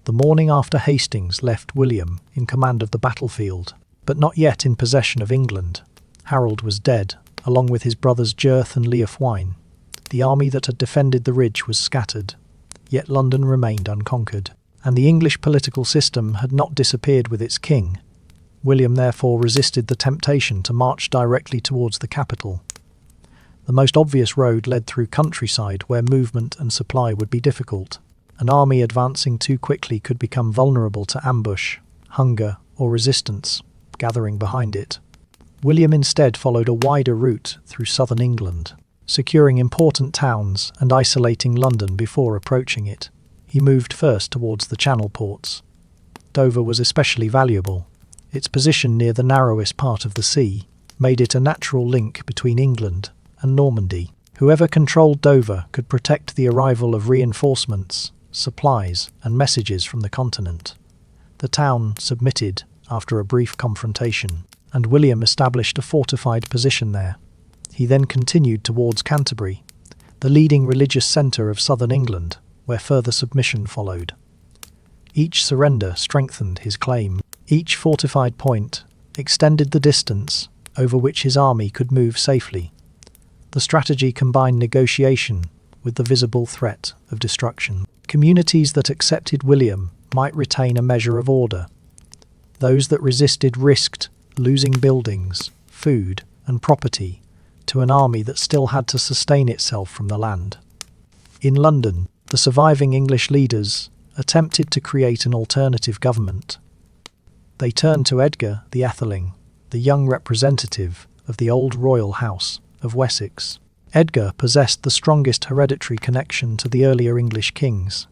The morning after Hastings left William in command of the battlefield, but not yet in possession of England. Harold was dead, along with his brothers Gyrth and Leofwine. The army that had defended the ridge was scattered, yet London remained unconquered, and the English political system had not disappeared with its king. William therefore resisted the temptation to march directly towards the capital. The most obvious road led through countryside where movement and supply would be difficult. An army advancing too quickly could become vulnerable to ambush, hunger, or resistance gathering behind it. William instead followed a wider route through southern England, securing important towns and isolating London before approaching it. He moved first towards the Channel ports. Dover was especially valuable. Its position near the narrowest part of the sea made it a natural link between England and Normandy. Whoever controlled Dover could protect the arrival of reinforcements, supplies, and messages from the continent. The town submitted after a brief confrontation, and William established a fortified position there. He then continued towards Canterbury, the leading religious centre of southern England, where further submission followed. Each surrender strengthened his claim. Each fortified point extended the distance over which his army could move safely. The strategy combined negotiation with the visible threat of destruction. Communities that accepted William might retain a measure of order. Those that resisted risked losing buildings, food, and property to an army that still had to sustain itself from the land. In London, the surviving English leaders attempted to create an alternative government. They turned to Edgar the Atheling, the young representative of the old royal house of Wessex. Edgar possessed the strongest hereditary connection to the earlier English kings.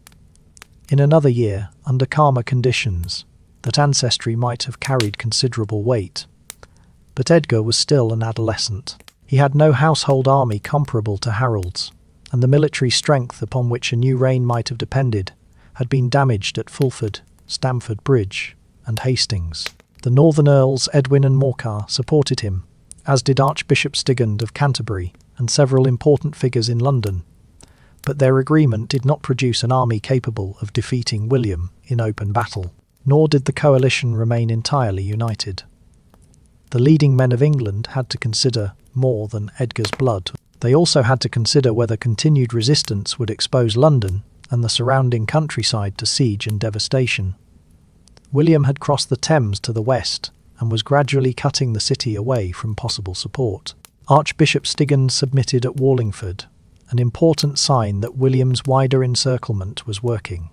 In another year, under calmer conditions, that ancestry might have carried considerable weight. But Edgar was still an adolescent. He had no household army comparable to Harold's, and the military strength upon which a new reign might have depended had been damaged at Fulford, Stamford Bridge, and Hastings. The northern earls Edwin and Morcar supported him, as did Archbishop Stigand of Canterbury and several important figures in London. But their agreement did not produce an army capable of defeating William in open battle, nor did the coalition remain entirely united. The leading men of England had to consider more than Edgar's blood. They also had to consider whether continued resistance would expose London and the surrounding countryside to siege and devastation. William had crossed the Thames to the west and was gradually cutting the city away from possible support. Archbishop Stigand submitted at Wallingford, an important sign that William's wider encirclement was working.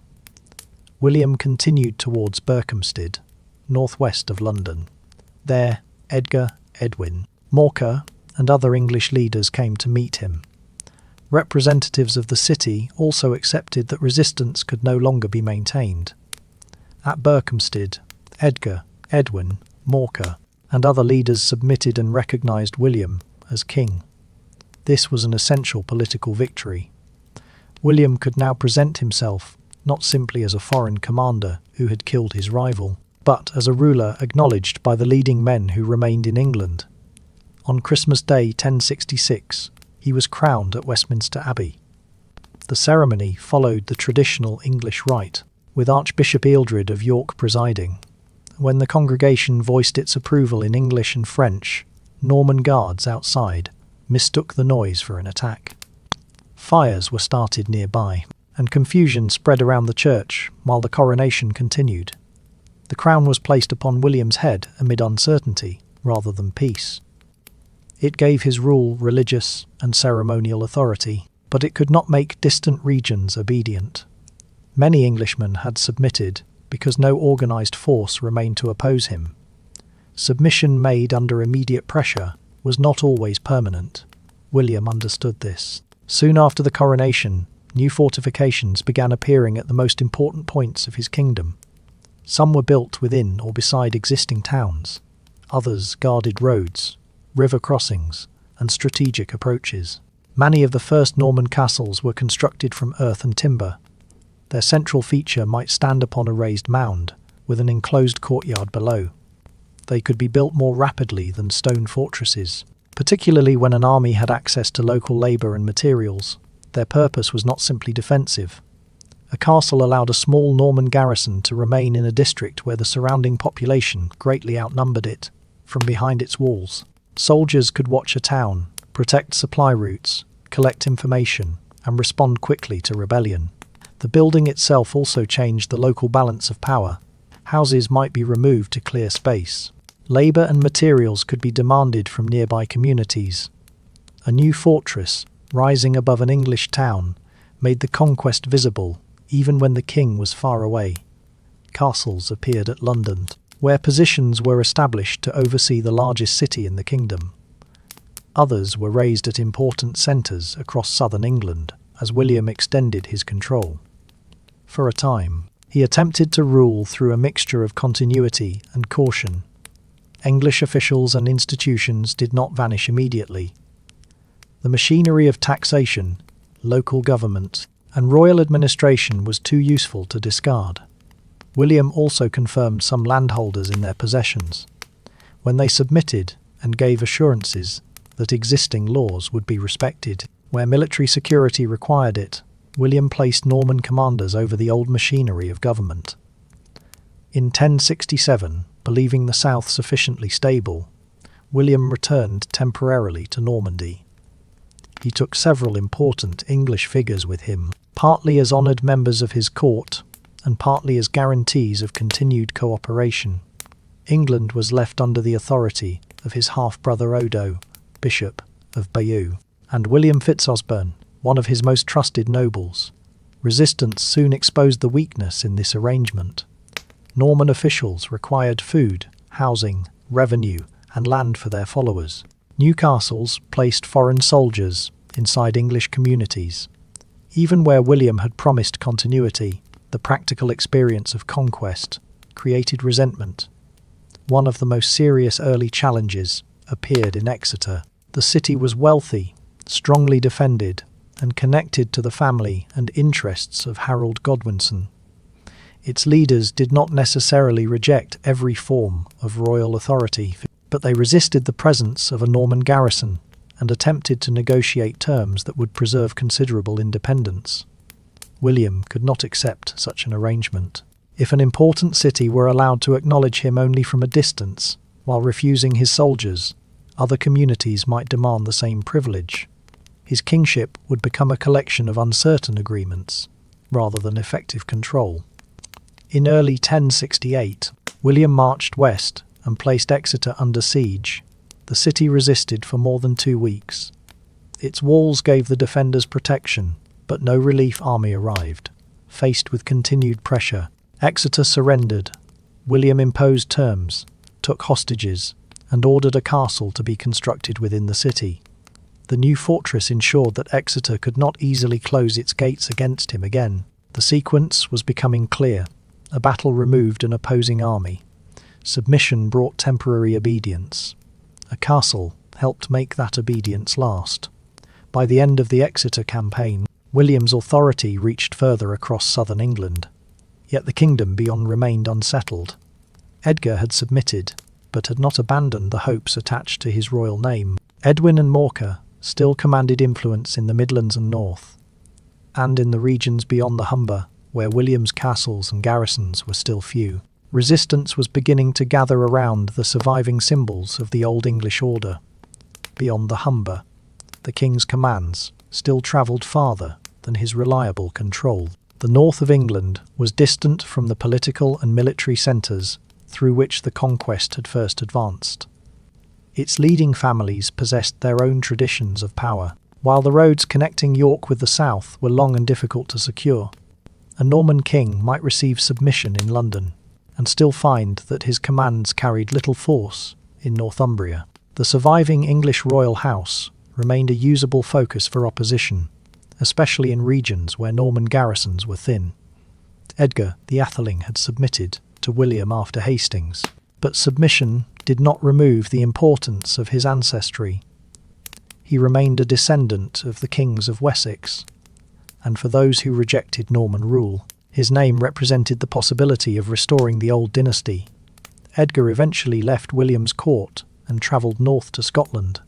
William continued towards Berkhamsted, northwest of London. There, Edgar, Edwin, Morcar, and other English leaders came to meet him. Representatives of the city also accepted that resistance could no longer be maintained. At Berkhamsted, Edgar, Edwin, Morcar, and other leaders submitted and recognised William as king. This was an essential political victory. William could now present himself not simply as a foreign commander who had killed his rival, but as a ruler acknowledged by the leading men who remained in England. On Christmas Day 1066, he was crowned at Westminster Abbey. The ceremony followed the traditional English rite, with Archbishop Ealdred of York presiding. When the congregation voiced its approval in English and French, Norman guards outside mistook the noise for an attack. Fires were started nearby, and confusion spread around the church while the coronation continued. The crown was placed upon William's head amid uncertainty rather than peace. It gave his rule religious and ceremonial authority, but it could not make distant regions obedient. Many Englishmen had submitted because no organised force remained to oppose him. Submission made under immediate pressure was not always permanent. William understood this. Soon after the coronation, new fortifications began appearing at the most important points of his kingdom. Some were built within or beside existing towns. Others guarded roads, river crossings, and strategic approaches. Many of the first Norman castles were constructed from earth and timber. Their central feature might stand upon a raised mound, with an enclosed courtyard below. They could be built more rapidly than stone fortresses, particularly when an army had access to local labour and materials. Their purpose was not simply defensive. A castle allowed a small Norman garrison to remain in a district where the surrounding population greatly outnumbered it. From behind its walls, soldiers could watch a town, protect supply routes, collect information, and respond quickly to rebellion. The building itself also changed the local balance of power. Houses might be removed to clear space. Labour and materials could be demanded from nearby communities. A new fortress, rising above an English town, made the conquest visible even when the king was far away. Castles appeared at London, where positions were established to oversee the largest city in the kingdom. Others were raised at important centres across southern England as William extended his control. For a time, he attempted to rule through a mixture of continuity and caution. English officials and institutions did not vanish immediately. The machinery of taxation, local government, and royal administration was too useful to discard. William also confirmed some landholders in their possessions, when they submitted and gave assurances that existing laws would be respected. Where military security required it, William placed Norman commanders over the old machinery of government. In 1067, believing the south sufficiently stable, William returned temporarily to Normandy. He took several important English figures with him, partly as honoured members of his court, and partly as guarantees of continued cooperation. England was left under the authority of his half-brother Odo, Bishop of Bayeux, and William Fitzosborne, one of his most trusted nobles. Resistance soon exposed the weakness in this arrangement. Norman officials required food, housing, revenue, and land for their followers. New castles placed foreign soldiers inside English communities. Even where William had promised continuity, the practical experience of conquest created resentment. One of the most serious early challenges appeared in Exeter. The city was wealthy, strongly defended, and connected to the family and interests of Harald Godwinson. Its leaders did not necessarily reject every form of royal authority. but they resisted the presence of a Norman garrison and attempted to negotiate terms that would preserve considerable independence. William could not accept such an arrangement. If an important city were allowed to acknowledge him only from a distance, while refusing his soldiers, other communities might demand the same privilege. His kingship would become a collection of uncertain agreements, rather than effective control. In early 1068, William marched west and placed Exeter under siege. The city resisted for more than 2 weeks. Its walls gave the defenders protection, but no relief army arrived. Faced with continued pressure, Exeter surrendered. William imposed terms, took hostages, and ordered a castle to be constructed within the city. The new fortress ensured that Exeter could not easily close its gates against him again. The sequence was becoming clear. A battle removed an opposing army. Submission brought temporary obedience. A castle helped make that obedience last. By the end of the Exeter campaign, William's authority reached further across southern England. Yet the kingdom beyond remained unsettled. Edgar had submitted, but had not abandoned the hopes attached to his royal name. Edwin and Morcar still commanded influence in the Midlands and North, and in the regions beyond the Humber, where William's castles and garrisons were still few. Resistance was beginning to gather around the surviving symbols of the Old English order. Beyond the Humber, the king's commands still travelled farther than his reliable control. The north of England was distant from the political and military centres through which the Conquest had first advanced. Its leading families possessed their own traditions of power, while the roads connecting York with the south were long and difficult to secure. A Norman king might receive submission in London, and still find that his commands carried little force in Northumbria. The surviving English royal house remained a usable focus for opposition, especially in regions where Norman garrisons were thin. Edgar the Atheling had submitted to William after Hastings, but submission did not remove the importance of his ancestry. He remained a descendant of the kings of Wessex, and for those who rejected Norman rule, his name represented the possibility of restoring the old dynasty. Edgar eventually left William's court and travelled north to Scotland.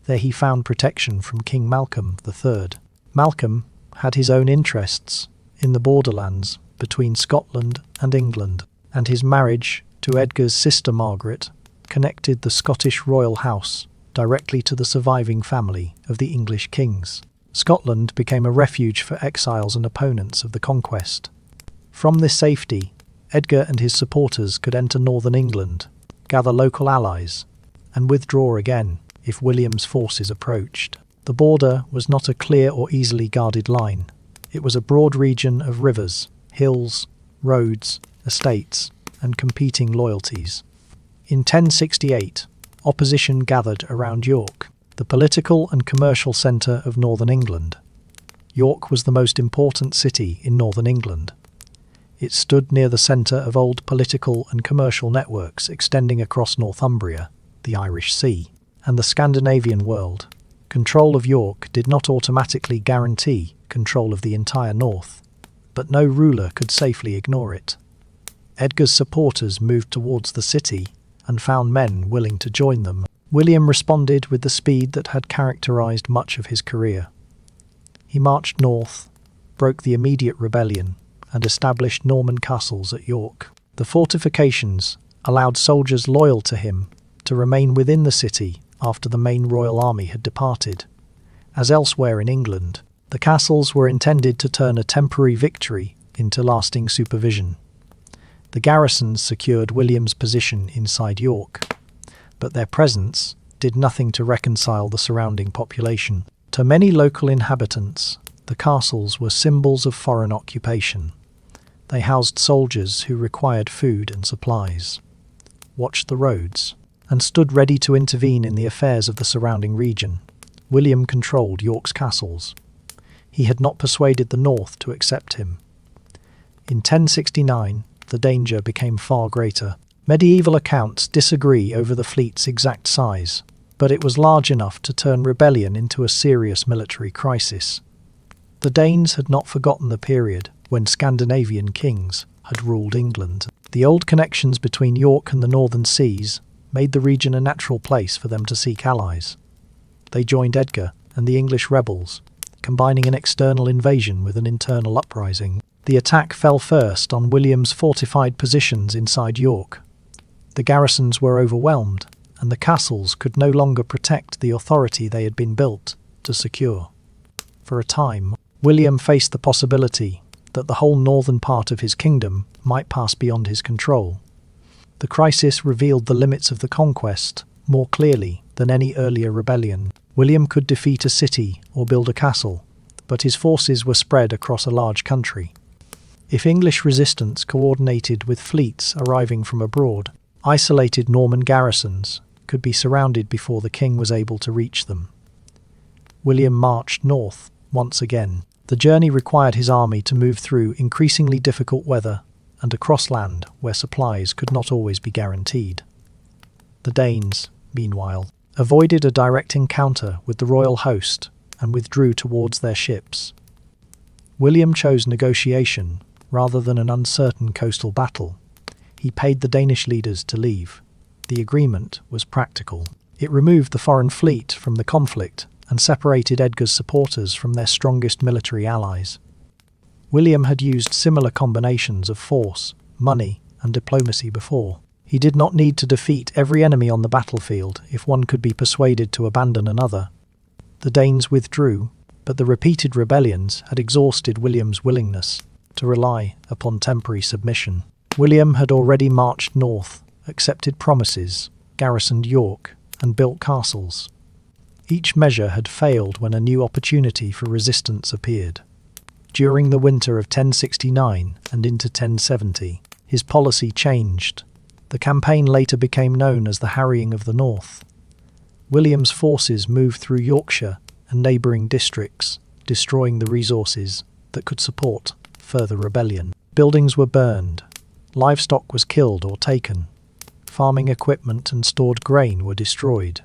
There he found protection from King Malcolm III. Malcolm had his own interests in the borderlands between Scotland and England, and his marriage to Edgar's sister Margaret connected the Scottish royal house directly to the surviving family of the English kings. Scotland became a refuge for exiles and opponents of the Conquest. From this safety, Edgar and his supporters could enter northern England, gather local allies, and withdraw again if William's forces approached. The border was not a clear or easily guarded line. It was a broad region of rivers, hills, roads, estates, and competing loyalties. In 1068, opposition gathered around York, the political and commercial centre of northern England. York was the most important city in northern England. It stood near the centre of old political and commercial networks extending across Northumbria, the Irish Sea, and the Scandinavian world. Control of York did not automatically guarantee control of the entire north, but no ruler could safely ignore it. Edgar's supporters moved towards the city and found men willing to join them. William responded with the speed that had characterized much of his career. He marched north, broke the immediate rebellion, and established Norman castles at York. The fortifications allowed soldiers loyal to him to remain within the city after the main royal army had departed. As elsewhere in England, the castles were intended to turn a temporary victory into lasting supervision. The garrisons secured William's position inside York, but their presence did nothing to reconcile the surrounding population. To many local inhabitants, the castles were symbols of foreign occupation. They housed soldiers who required food and supplies, watched the roads, and stood ready to intervene in the affairs of the surrounding region. William controlled York's castles. He had not persuaded the north to accept him. In 1069, the danger became far greater. Medieval accounts disagree over the fleet's exact size, but it was large enough to turn rebellion into a serious military crisis. The Danes had not forgotten the period when Scandinavian kings had ruled England. The old connections between York and the northern seas made the region a natural place for them to seek allies. They joined Edgar and the English rebels, combining an external invasion with an internal uprising. The attack fell first on William's fortified positions inside York. The garrisons were overwhelmed, and the castles could no longer protect the authority they had been built to secure. For a time, William faced the possibility that the whole northern part of his kingdom might pass beyond his control. The crisis revealed the limits of the conquest more clearly than any earlier rebellion. William could defeat a city or build a castle, but his forces were spread across a large country. If English resistance coordinated with fleets arriving from abroad, isolated Norman garrisons could be surrounded before the king was able to reach them. William marched north once again. The journey required his army to move through increasingly difficult weather and across land where supplies could not always be guaranteed. The Danes, meanwhile, avoided a direct encounter with the royal host and withdrew towards their ships. William chose negotiation rather than an uncertain coastal battle. He paid the Danish leaders to leave. The agreement was practical. It removed the foreign fleet from the conflict and separated Edgar's supporters from their strongest military allies. William had used similar combinations of force, money, and diplomacy before. He did not need to defeat every enemy on the battlefield if one could be persuaded to abandon another. The Danes withdrew, but the repeated rebellions had exhausted William's willingness to rely upon temporary submission. William had already marched north, accepted promises, garrisoned York, and built castles. Each measure had failed when a new opportunity for resistance appeared. During the winter of 1069 and into 1070, his policy changed. The campaign later became known as the Harrying of the North. William's forces moved through Yorkshire and neighbouring districts, destroying the resources that could support further rebellion. Buildings were burned, livestock was killed or taken, farming equipment and stored grain were destroyed.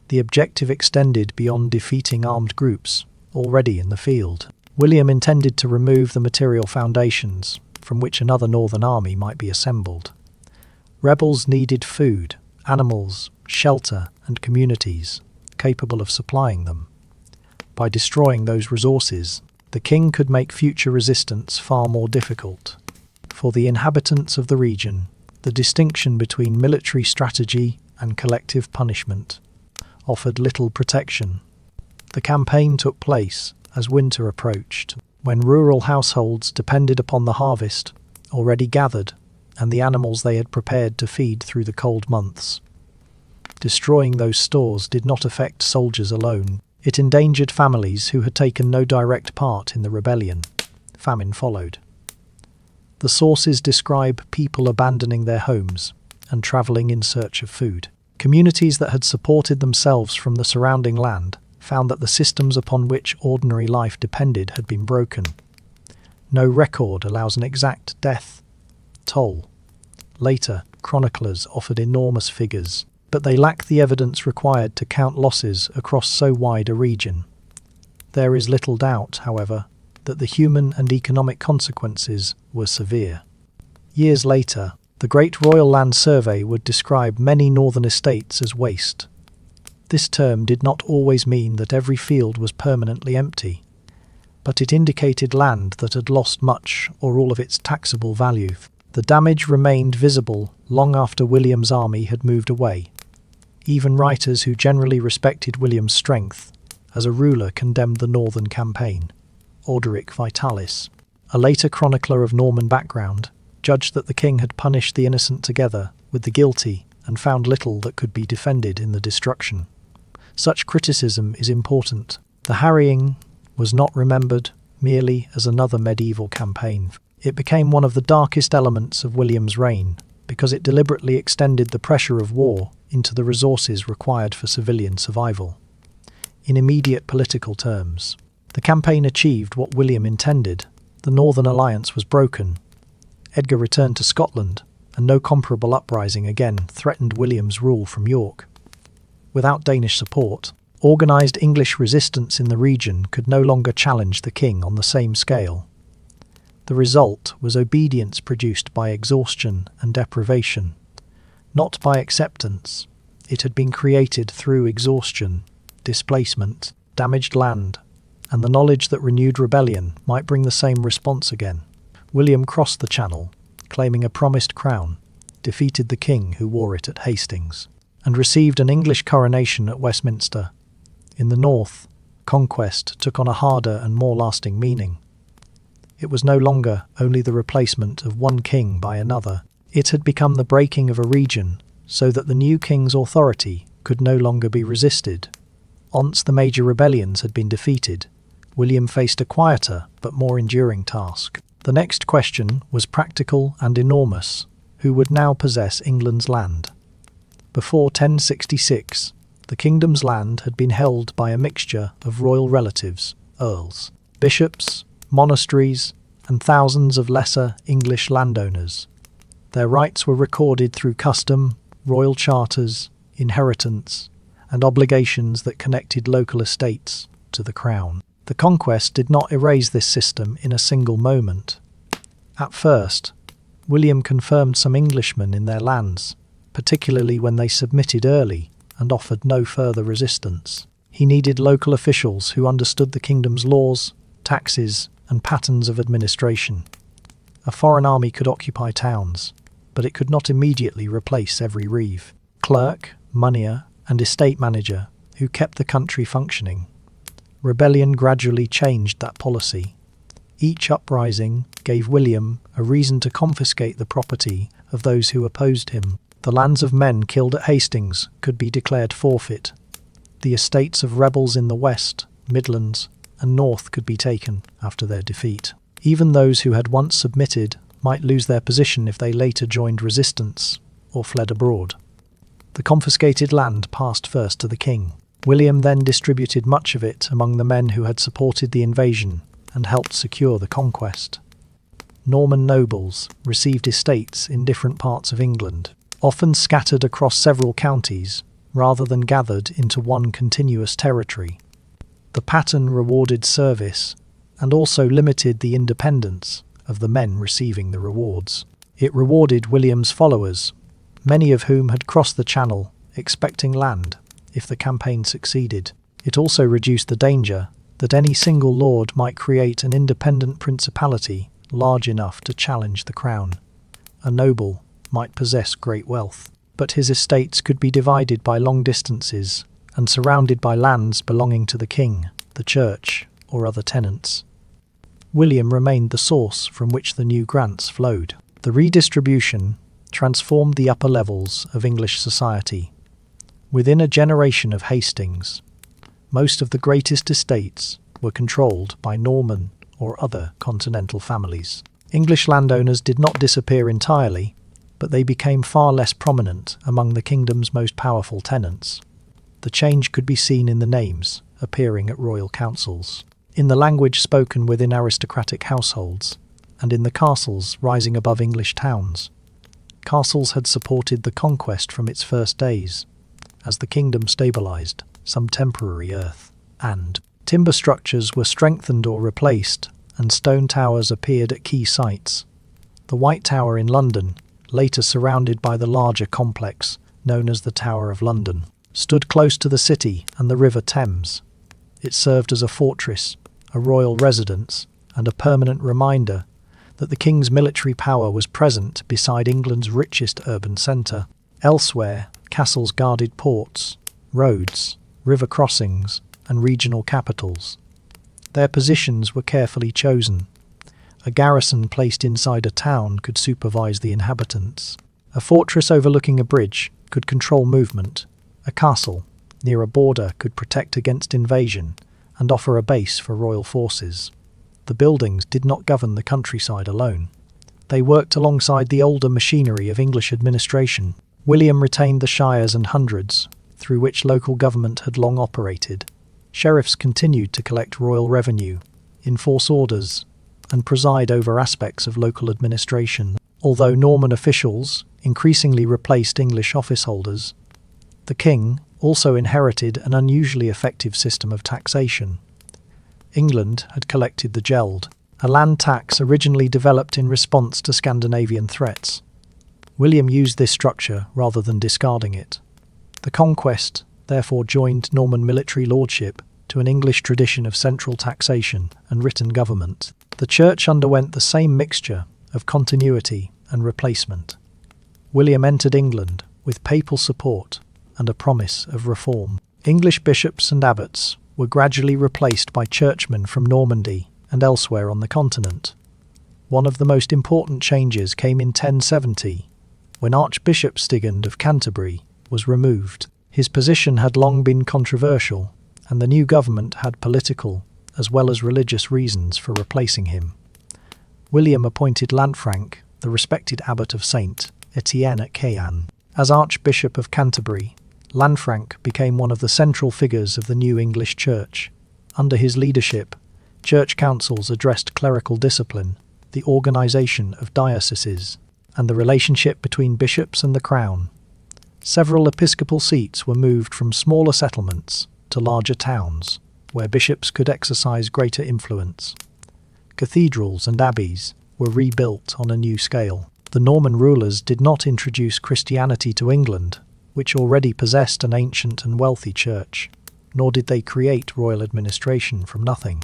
The objective extended beyond defeating armed groups already in the field. William intended to remove the material foundations from which another northern army might be assembled. Rebels needed food, animals, shelter, and communities capable of supplying them. By destroying those resources, the king could make future resistance far more difficult. For the inhabitants of the region, the distinction between military strategy and collective punishment offered little protection. The campaign took place as winter approached, when rural households depended upon the harvest already gathered and the animals they had prepared to feed through the cold months. Destroying those stores did not affect soldiers alone. It endangered families who had taken no direct part in the rebellion. Famine followed. The sources describe people abandoning their homes and travelling in search of food. Communities that had supported themselves from the surrounding land found that the systems upon which ordinary life depended had been broken. No record allows an exact death toll. Later, chroniclers offered enormous figures, but they lack the evidence required to count losses across so wide a region. There is little doubt, however, that the human and economic consequences were severe. Years later, the Great Royal Land Survey would describe many northern estates as waste. This term did not always mean that every field was permanently empty, but it indicated land that had lost much or all of its taxable value. The damage remained visible long after William's army had moved away. Even writers who generally respected William's strength as a ruler condemned the northern campaign. Orderic Vitalis, a later chronicler of Norman background, judged that the king had punished the innocent together with the guilty and found little that could be defended in the destruction. Such criticism is important. The harrying was not remembered merely as another medieval campaign. It became one of the darkest elements of William's reign because it deliberately extended the pressure of war into the resources required for civilian survival. In immediate political terms, the campaign achieved what William intended. The Northern Alliance was broken. Edgar returned to Scotland, and no comparable uprising again threatened William's rule from York. Without Danish support, organised English resistance in the region could no longer challenge the king on the same scale. The result was obedience produced by exhaustion and deprivation. not by acceptance. It had been created through exhaustion, displacement, damaged land, and the knowledge that renewed rebellion might bring the same response again. William crossed the Channel, claiming a promised crown, defeated the king who wore it at Hastings, and received an English coronation at Westminster. In the north, conquest took on a harder and more lasting meaning. It was no longer only the replacement of one king by another. It had become the breaking of a region so that the new king's authority could no longer be resisted. Once the major rebellions had been defeated, William faced a quieter but more enduring task. The next question was practical and enormous. Who would now possess England's land? Before 1066, the kingdom's land had been held by a mixture of royal relatives, earls, bishops, monasteries, and thousands of lesser English landowners. Their rights were recorded through custom, royal charters, inheritance, and obligations that connected local estates to the crown. The Conquest did not erase this system in a single moment. At first, William confirmed some Englishmen in their lands, particularly when they submitted early and offered no further resistance. He needed local officials who understood the kingdom's laws, taxes, and patterns of administration. A foreign army could occupy towns, but it could not immediately replace every reeve, clerk, moneyer, and estate manager who kept the country functioning. Rebellion gradually changed that policy. Each uprising gave William a reason to confiscate the property of those who opposed him. The lands of men killed at Hastings could be declared forfeit. The estates of rebels in the west, Midlands, and north could be taken after their defeat. Even those who had once submitted might lose their position if they later joined resistance or fled abroad. The confiscated land passed first to the king. William then distributed much of it among the men who had supported the invasion and helped secure the conquest. Norman nobles received estates in different parts of England, often scattered across several counties rather than gathered into one continuous territory. The pattern rewarded service and also limited the independence of the men receiving the rewards. It rewarded William's followers, many of whom had crossed the Channel expecting land if the campaign succeeded. It also reduced the danger that any single lord might create an independent principality large enough to challenge the crown. A noble might possess great wealth, but his estates could be divided by long distances and surrounded by lands belonging to the king, the church, or other tenants. William remained the source from which the new grants flowed. The redistribution transformed the upper levels of English society. Within a generation of Hastings, most of the greatest estates were controlled by Norman or other continental families. English landowners did not disappear entirely, but they became far less prominent among the kingdom's most powerful tenants. The change could be seen in the names appearing at royal councils, in the language spoken within aristocratic households, and in the castles rising above English towns. Castles had supported the conquest from its first days, as the kingdom stabilized some temporary earth, and timber structures were strengthened or replaced, and stone towers appeared at key sites. The White Tower in London, later surrounded by the larger complex known as the Tower of London, stood close to the city and the River Thames. It served as a fortress, a royal residence, and a permanent reminder that the king's military power was present beside England's richest urban centre. Elsewhere, castles guarded ports, roads, river crossings, and regional capitals. Their positions were carefully chosen. A garrison placed inside a town could supervise the inhabitants. A fortress overlooking a bridge could control movement. A castle near a border could protect against invasion and offer a base for royal forces. The buildings did not govern the countryside alone. They worked alongside the older machinery of English administration. William retained the shires and hundreds, through which local government had long operated. Sheriffs continued to collect royal revenue, enforce orders, and preside over aspects of local administration. Although Norman officials increasingly replaced English officeholders, the king also inherited an unusually effective system of taxation. England had collected the geld, a land tax originally developed in response to Scandinavian threats. William used this structure rather than discarding it. The Conquest therefore joined Norman military lordship to an English tradition of central taxation and written government. The church underwent the same mixture of continuity and replacement. William entered England with papal support and a promise of reform. English bishops and abbots were gradually replaced by churchmen from Normandy and elsewhere on the continent. One of the most important changes came in 1070, when Archbishop Stigand of Canterbury was removed. His position had long been controversial, and the new government had political as well as religious reasons for replacing him. William appointed Lanfranc, the respected abbot of St. Etienne at Caen, as Archbishop of Canterbury. Lanfranc became one of the central figures of the new English Church. Under his leadership, church councils addressed clerical discipline, the organisation of dioceses, and the relationship between bishops and the crown. Several episcopal seats were moved from smaller settlements to larger towns, where bishops could exercise greater influence. Cathedrals and abbeys were rebuilt on a new scale. The Norman rulers did not introduce Christianity to England, which already possessed an ancient and wealthy church, nor did they create royal administration from nothing.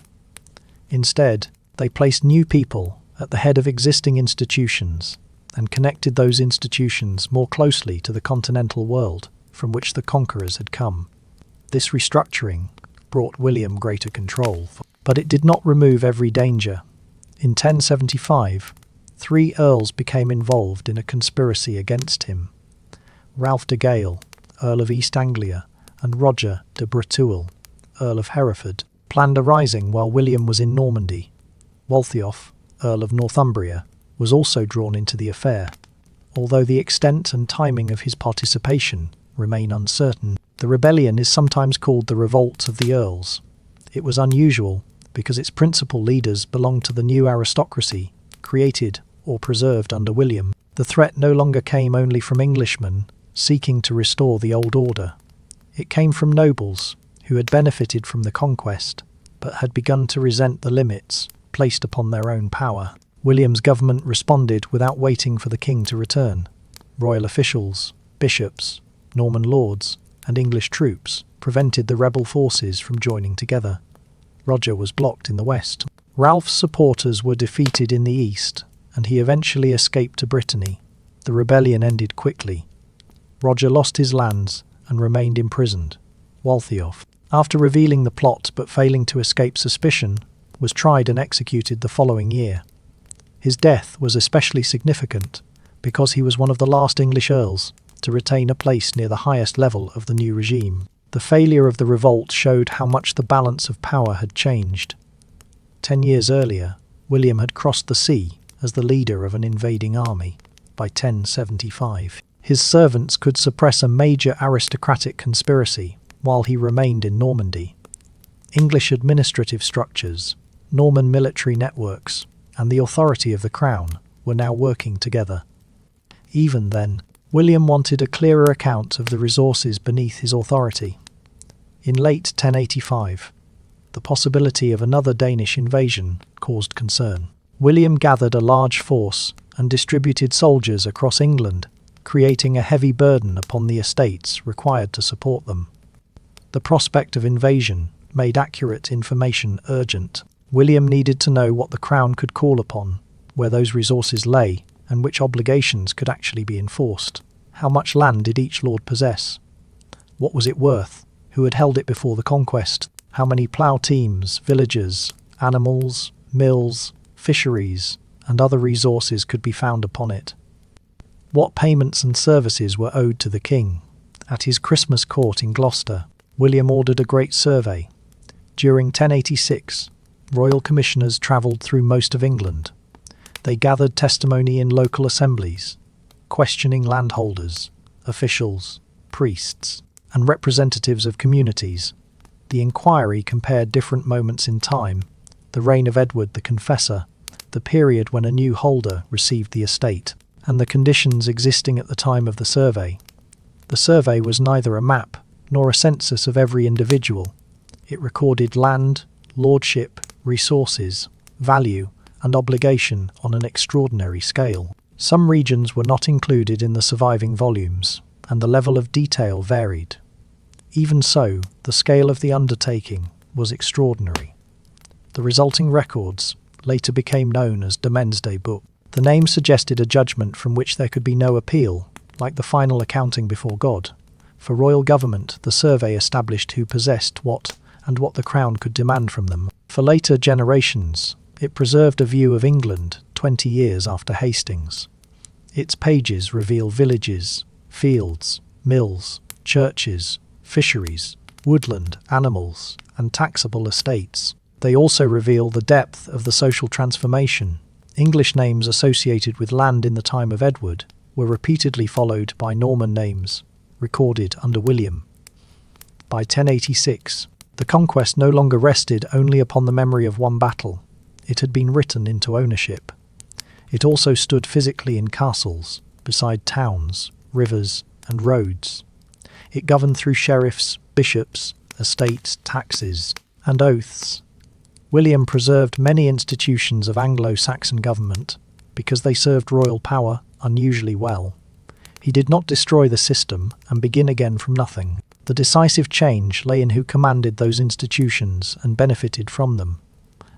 Instead, they placed new people at the head of existing institutions and connected those institutions more closely to the continental world from which the conquerors had come. This restructuring brought William greater control, but it did not remove every danger. In 1075, 3 earls became involved in a conspiracy against him. Ralph de Gale, Earl of East Anglia, and Roger de Breteuil, Earl of Hereford, planned a rising while William was in Normandy. Waltheof, Earl of Northumbria, was also drawn into the affair. Although the extent and timing of his participation remain uncertain, the rebellion is sometimes called the Revolt of the Earls. It was unusual because its principal leaders belonged to the new aristocracy, created or preserved under William. The threat no longer came only from Englishmen seeking to restore the old order. It came from nobles who had benefited from the conquest, but had begun to resent the limits placed upon their own power. William's government responded without waiting for the king to return. Royal officials, bishops, Norman lords, and English troops prevented the rebel forces from joining together. Roger was blocked in the west. Ralph's supporters were defeated in the east, and he eventually escaped to Brittany. The rebellion ended quickly. Roger lost his lands and remained imprisoned. Waltheof, after revealing the plot but failing to escape suspicion, was tried and executed the following year. His death was especially significant because he was one of the last English earls to retain a place near the highest level of the new regime. The failure of the revolt showed how much the balance of power had changed. 10 years earlier, William had crossed the sea as the leader of an invading army. By 1075, his servants could suppress a major aristocratic conspiracy while he remained in Normandy. English administrative structures, Norman military networks, and the authority of the crown were now working together. Even then, William wanted a clearer account of the resources beneath his authority. In late 1085, the possibility of another Danish invasion caused concern. William gathered a large force and distributed soldiers across England, creating a heavy burden upon the estates required to support them. The prospect of invasion made accurate information urgent. William needed to know what the crown could call upon, where those resources lay, and which obligations could actually be enforced. How much land did each lord possess? What was it worth? Who had held it before the conquest? How many plough teams, villages, animals, mills, fisheries, and other resources could be found upon it? What payments and services were owed to the king? At his Christmas court in Gloucester, William ordered a great survey. During 1086, royal commissioners travelled through most of England. They gathered testimony in local assemblies, questioning landholders, officials, priests, and representatives of communities. The inquiry compared different moments in time: the reign of Edward the Confessor, the period when a new holder received the estate, and the conditions existing at the time of the survey. The survey was neither a map nor a census of every individual. It recorded land, lordship, resources, value, and obligation on an extraordinary scale. Some regions were not included in the surviving volumes, and the level of detail varied. Even so, the scale of the undertaking was extraordinary. The resulting records later became known as Domesday Book. The name suggested a judgment from which there could be no appeal, like the final accounting before God. For royal government, the survey established who possessed what and what the crown could demand from them. For later generations, it preserved a view of England 20 years after Hastings. Its pages reveal villages, fields, mills, churches, fisheries, woodland, animals, and taxable estates. They also reveal the depth of the social transformation. English names associated with land in the time of Edward were repeatedly followed by Norman names, recorded under William. By 1086, the conquest no longer rested only upon the memory of one battle. It had been written into ownership. It also stood physically in castles, beside towns, rivers, and roads. It governed through sheriffs, bishops, estates, taxes, and oaths. William preserved many institutions of Anglo-Saxon government because they served royal power unusually well. He did not destroy the system and begin again from nothing. The decisive change lay in who commanded those institutions and benefited from them.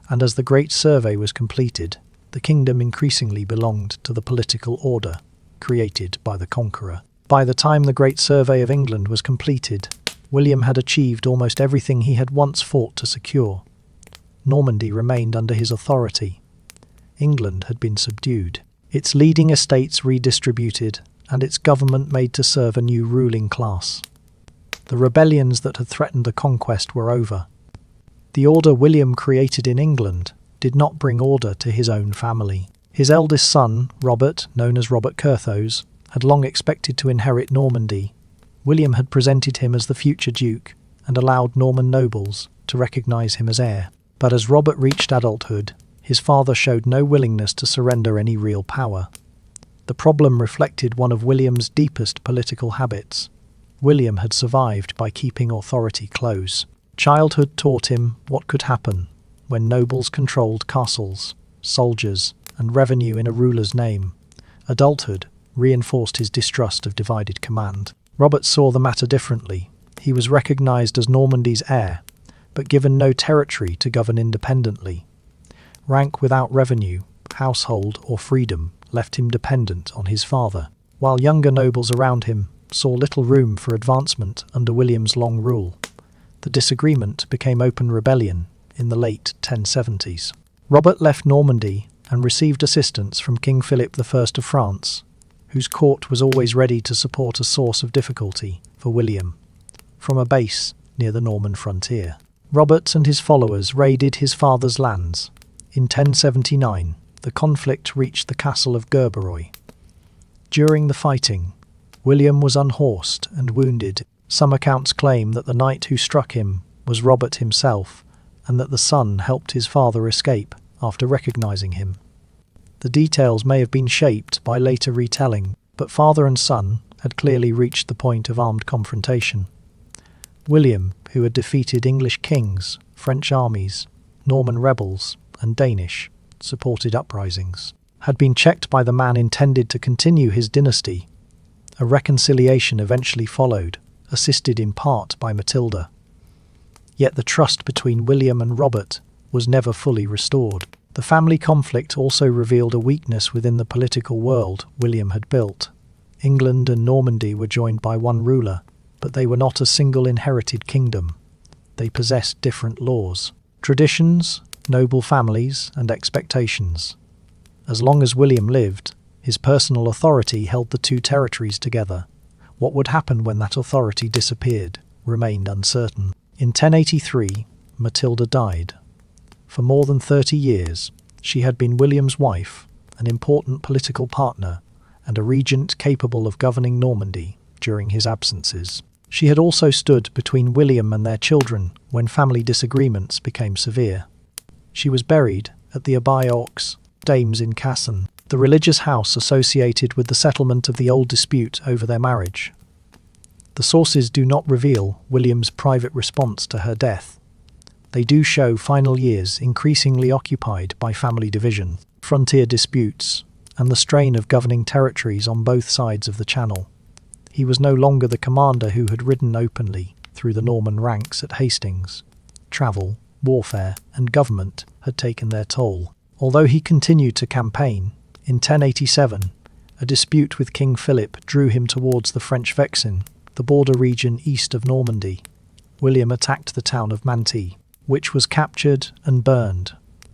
And as the Great Survey was completed, the kingdom increasingly belonged to the political order created by the Conqueror. By the time the Great Survey of England was completed, William had achieved almost everything he had once fought to secure. Normandy remained under his authority. England had been subdued, its leading estates redistributed, and its government made to serve a new ruling class. The rebellions that had threatened the conquest were over. The order William created in England did not bring order to his own family. His eldest son, Robert, known as Robert Curthose, had long expected to inherit Normandy. William had presented him as the future duke and allowed Norman nobles to recognise him as heir. But as Robert reached adulthood, his father showed no willingness to surrender any real power. The problem reflected one of William's deepest political habits. William had survived by keeping authority close. Childhood taught him what could happen when nobles controlled castles, soldiers, and revenue in a ruler's name. Adulthood reinforced his distrust of divided command. Robert saw the matter differently. He was recognised as Normandy's heir, but given no territory to govern independently. Rank without revenue, household, or freedom left him dependent on his father, while younger nobles around him saw little room for advancement under William's long rule. The disagreement became open rebellion in the late 1070s. Robert left Normandy and received assistance from King Philip I of France, whose court was always ready to support a source of difficulty for William, from a base near the Norman frontier. Robert and his followers raided his father's lands. In 1079, the conflict reached the castle of Gerberoy. During the fighting, William was unhorsed and wounded. Some accounts claim that the knight who struck him was Robert himself, and that the son helped his father escape after recognising him. The details may have been shaped by later retelling, but father and son had clearly reached the point of armed confrontation. William, who had defeated English kings, French armies, Norman rebels, and Danish supported uprisings, had been checked by the man intended to continue his dynasty. A reconciliation eventually followed, assisted in part by Matilda. Yet the trust between William and Robert was never fully restored. The family conflict also revealed a weakness within the political world William had built. England and Normandy were joined by one ruler, but they were not a single inherited kingdom. They possessed different laws, traditions, noble families, and expectations. As long as William lived, his personal authority held the two territories together. What would happen when that authority disappeared remained uncertain. In 1083, Matilda died. For more than 30 years, she had been William's wife, an important political partner, and a regent capable of governing Normandy during his absences. She had also stood between William and their children when family disagreements became severe. She was buried at the Abbaye aux Dames in Casson, the religious house associated with the settlement of the old dispute over their marriage. The sources do not reveal William's private response to her death. They do show final years increasingly occupied by family division, frontier disputes, and the strain of governing territories on both sides of the Channel. He was no longer the commander who had ridden openly through the Norman ranks at Hastings. Travel, warfare, and government had taken their toll. Although he continued to campaign, in 1087, a dispute with King Philip drew him towards the French Vexin, the border region east of Normandy. William attacked the town of Manty, which was captured and burned.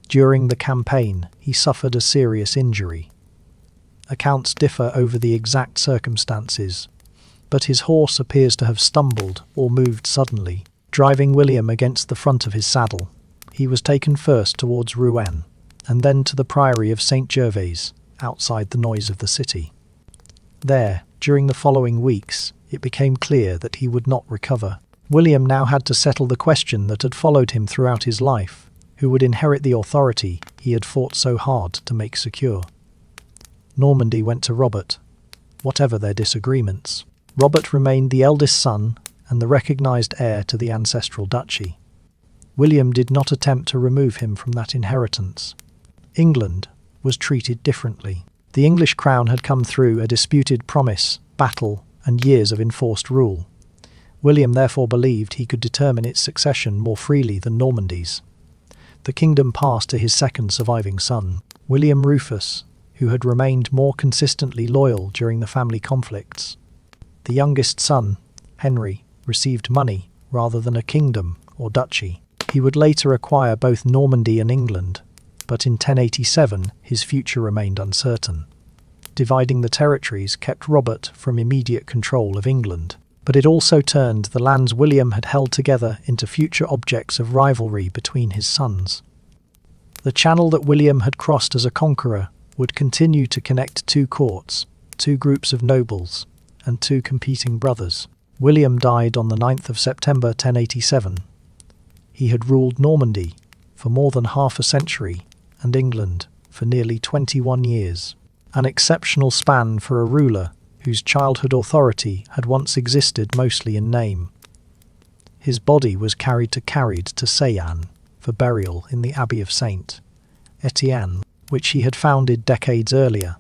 During the campaign, he suffered a serious injury. Accounts differ over the exact circumstances, but his horse appears to have stumbled or moved suddenly, driving William against the front of his saddle. He was taken first towards Rouen, and then to the priory of St. Gervais, outside the noise of the city. There, during the following weeks, it became clear that he would not recover. William now had to settle the question that had followed him throughout his life: who would inherit the authority he had fought so hard to make secure? Normandy went to Robert, whatever their disagreements. Robert remained the eldest son and the recognised heir to the ancestral duchy. William did not attempt to remove him from that inheritance. England was treated differently. The English crown had come through a disputed promise, battle, and years of enforced rule. William therefore believed he could determine its succession more freely than Normandy's. The kingdom passed to his second surviving son, William Rufus, who had remained more consistently loyal during the family conflicts. The youngest son, Henry, received money rather than a kingdom or duchy. He would later acquire both Normandy and England, but in 1087 his future remained uncertain. Dividing the territories kept Robert from immediate control of England, but it also turned the lands William had held together into future objects of rivalry between his sons. The channel that William had crossed as a conqueror would continue to connect two courts, two groups of nobles, and two competing brothers. William died on the 9th of September 1087. He had ruled Normandy for more than half a century and England for nearly 21 years, an exceptional span for a ruler whose childhood authority had once existed mostly in name. His body was carried to Seyan for burial in the Abbey of St. Etienne, which he had founded decades earlier.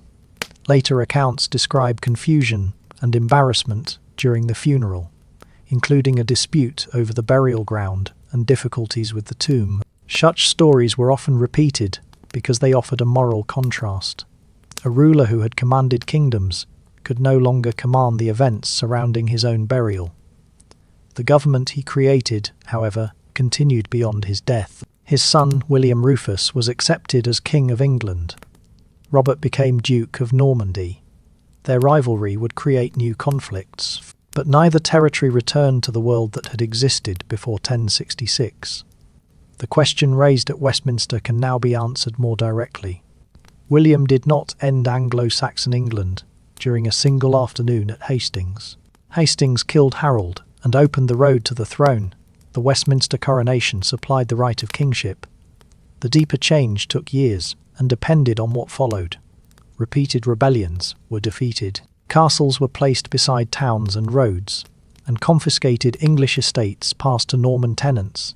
Later accounts describe confusion and embarrassment during the funeral, including a dispute over the burial ground and difficulties with the tomb. Such stories were often repeated because they offered a moral contrast. A ruler who had commanded kingdoms could no longer command the events surrounding his own burial. The government he created, however, continued beyond his death. His son, William Rufus, was accepted as King of England. Robert became Duke of Normandy. Their rivalry would create new conflicts, but neither territory returned to the world that had existed before 1066. The question raised at Westminster can now be answered more directly. William did not end Anglo-Saxon England during a single afternoon at Hastings. Hastings killed Harald and opened the road to the throne. The Westminster coronation supplied the right of kingship. The deeper change took years and depended on what followed. Repeated rebellions were defeated. Castles were placed beside towns and roads, and confiscated English estates passed to Norman tenants.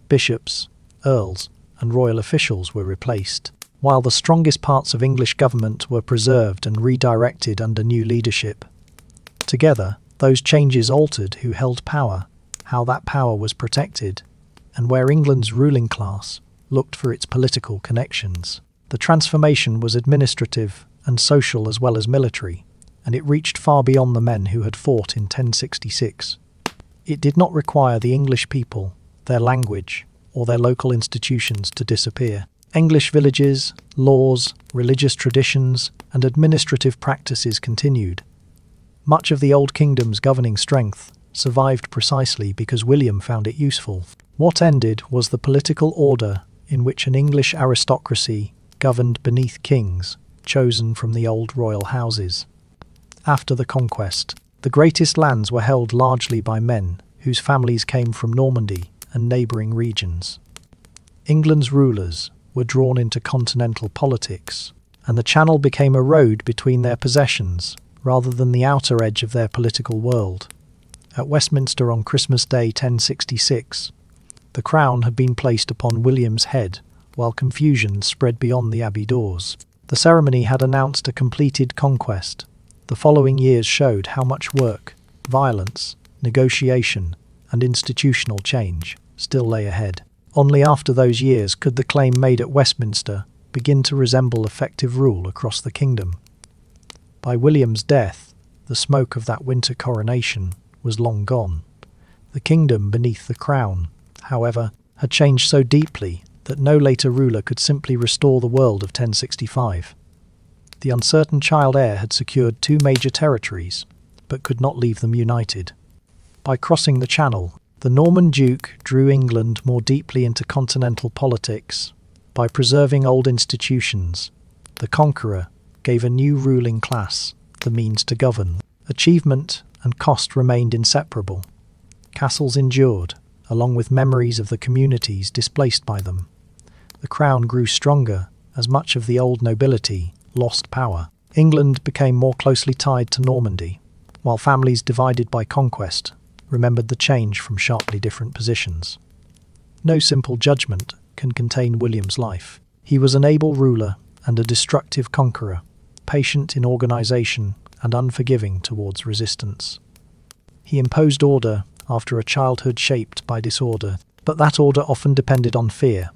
Bishops, earls, and royal officials were replaced, while the strongest parts of English government were preserved and redirected under new leadership. Together, those changes altered who held power, how that power was protected, and where England's ruling class looked for its political connections. The transformation was administrative and social as well as military, and it reached far beyond the men who had fought in 1066. It did not require the English people, their language, or their local institutions to disappear. English villages, laws, religious traditions, and administrative practices continued. Much of the Old Kingdom's governing strength survived precisely because William found it useful. What ended was the political order in which an English aristocracy governed beneath kings chosen from the old royal houses. After the Conquest, the greatest lands were held largely by men whose families came from Normandy and neighbouring regions. England's rulers were drawn into continental politics, and the Channel became a road between their possessions rather than the outer edge of their political world. At Westminster on Christmas Day 1066, the crown had been placed upon William's head, while confusion spread beyond the abbey doors. The ceremony had announced a completed conquest. The following years showed how much work, violence, negotiation, and institutional change still lay ahead. Only after those years could the claim made at Westminster begin to resemble effective rule across the kingdom. By William's death, the smoke of that winter coronation was long gone. The kingdom beneath the crown, however, had changed so deeply that no later ruler could simply restore the world of 1065. The uncertain child heir had secured two major territories, but could not leave them united. By crossing the Channel, the Norman Duke drew England more deeply into continental politics. By preserving old institutions, the Conqueror gave a new ruling class the means to govern. Achievement and cost remained inseparable. Castles endured, along with memories of the communities displaced by them. The crown grew stronger as much of the old nobility lost power. England became more closely tied to Normandy, while families divided by conquest remembered the change from sharply different positions. No simple judgment can contain William's life. He was an able ruler and a destructive conqueror, patient in organisation and unforgiving towards resistance. He imposed order after a childhood shaped by disorder, but that order often depended on fear.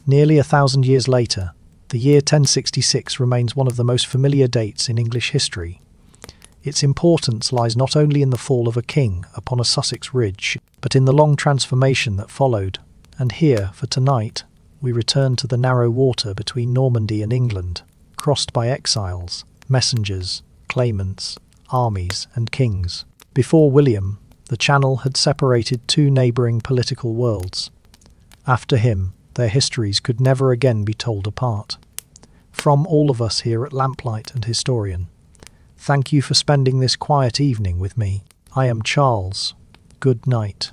Nearly 1,000 years later, the year 1066 remains one of the most familiar dates in English history. Its importance lies not only in the fall of a king upon a Sussex ridge, but in the long transformation that followed. And here, for tonight, we return to the narrow water between Normandy and England, crossed by exiles, messengers, claimants, armies, and kings. Before William, the Channel had separated two neighbouring political worlds. After him, their histories could never again be told apart. From all of us here at Lamplight and Historian, thank you for spending this quiet evening with me. I am Charles. Good night.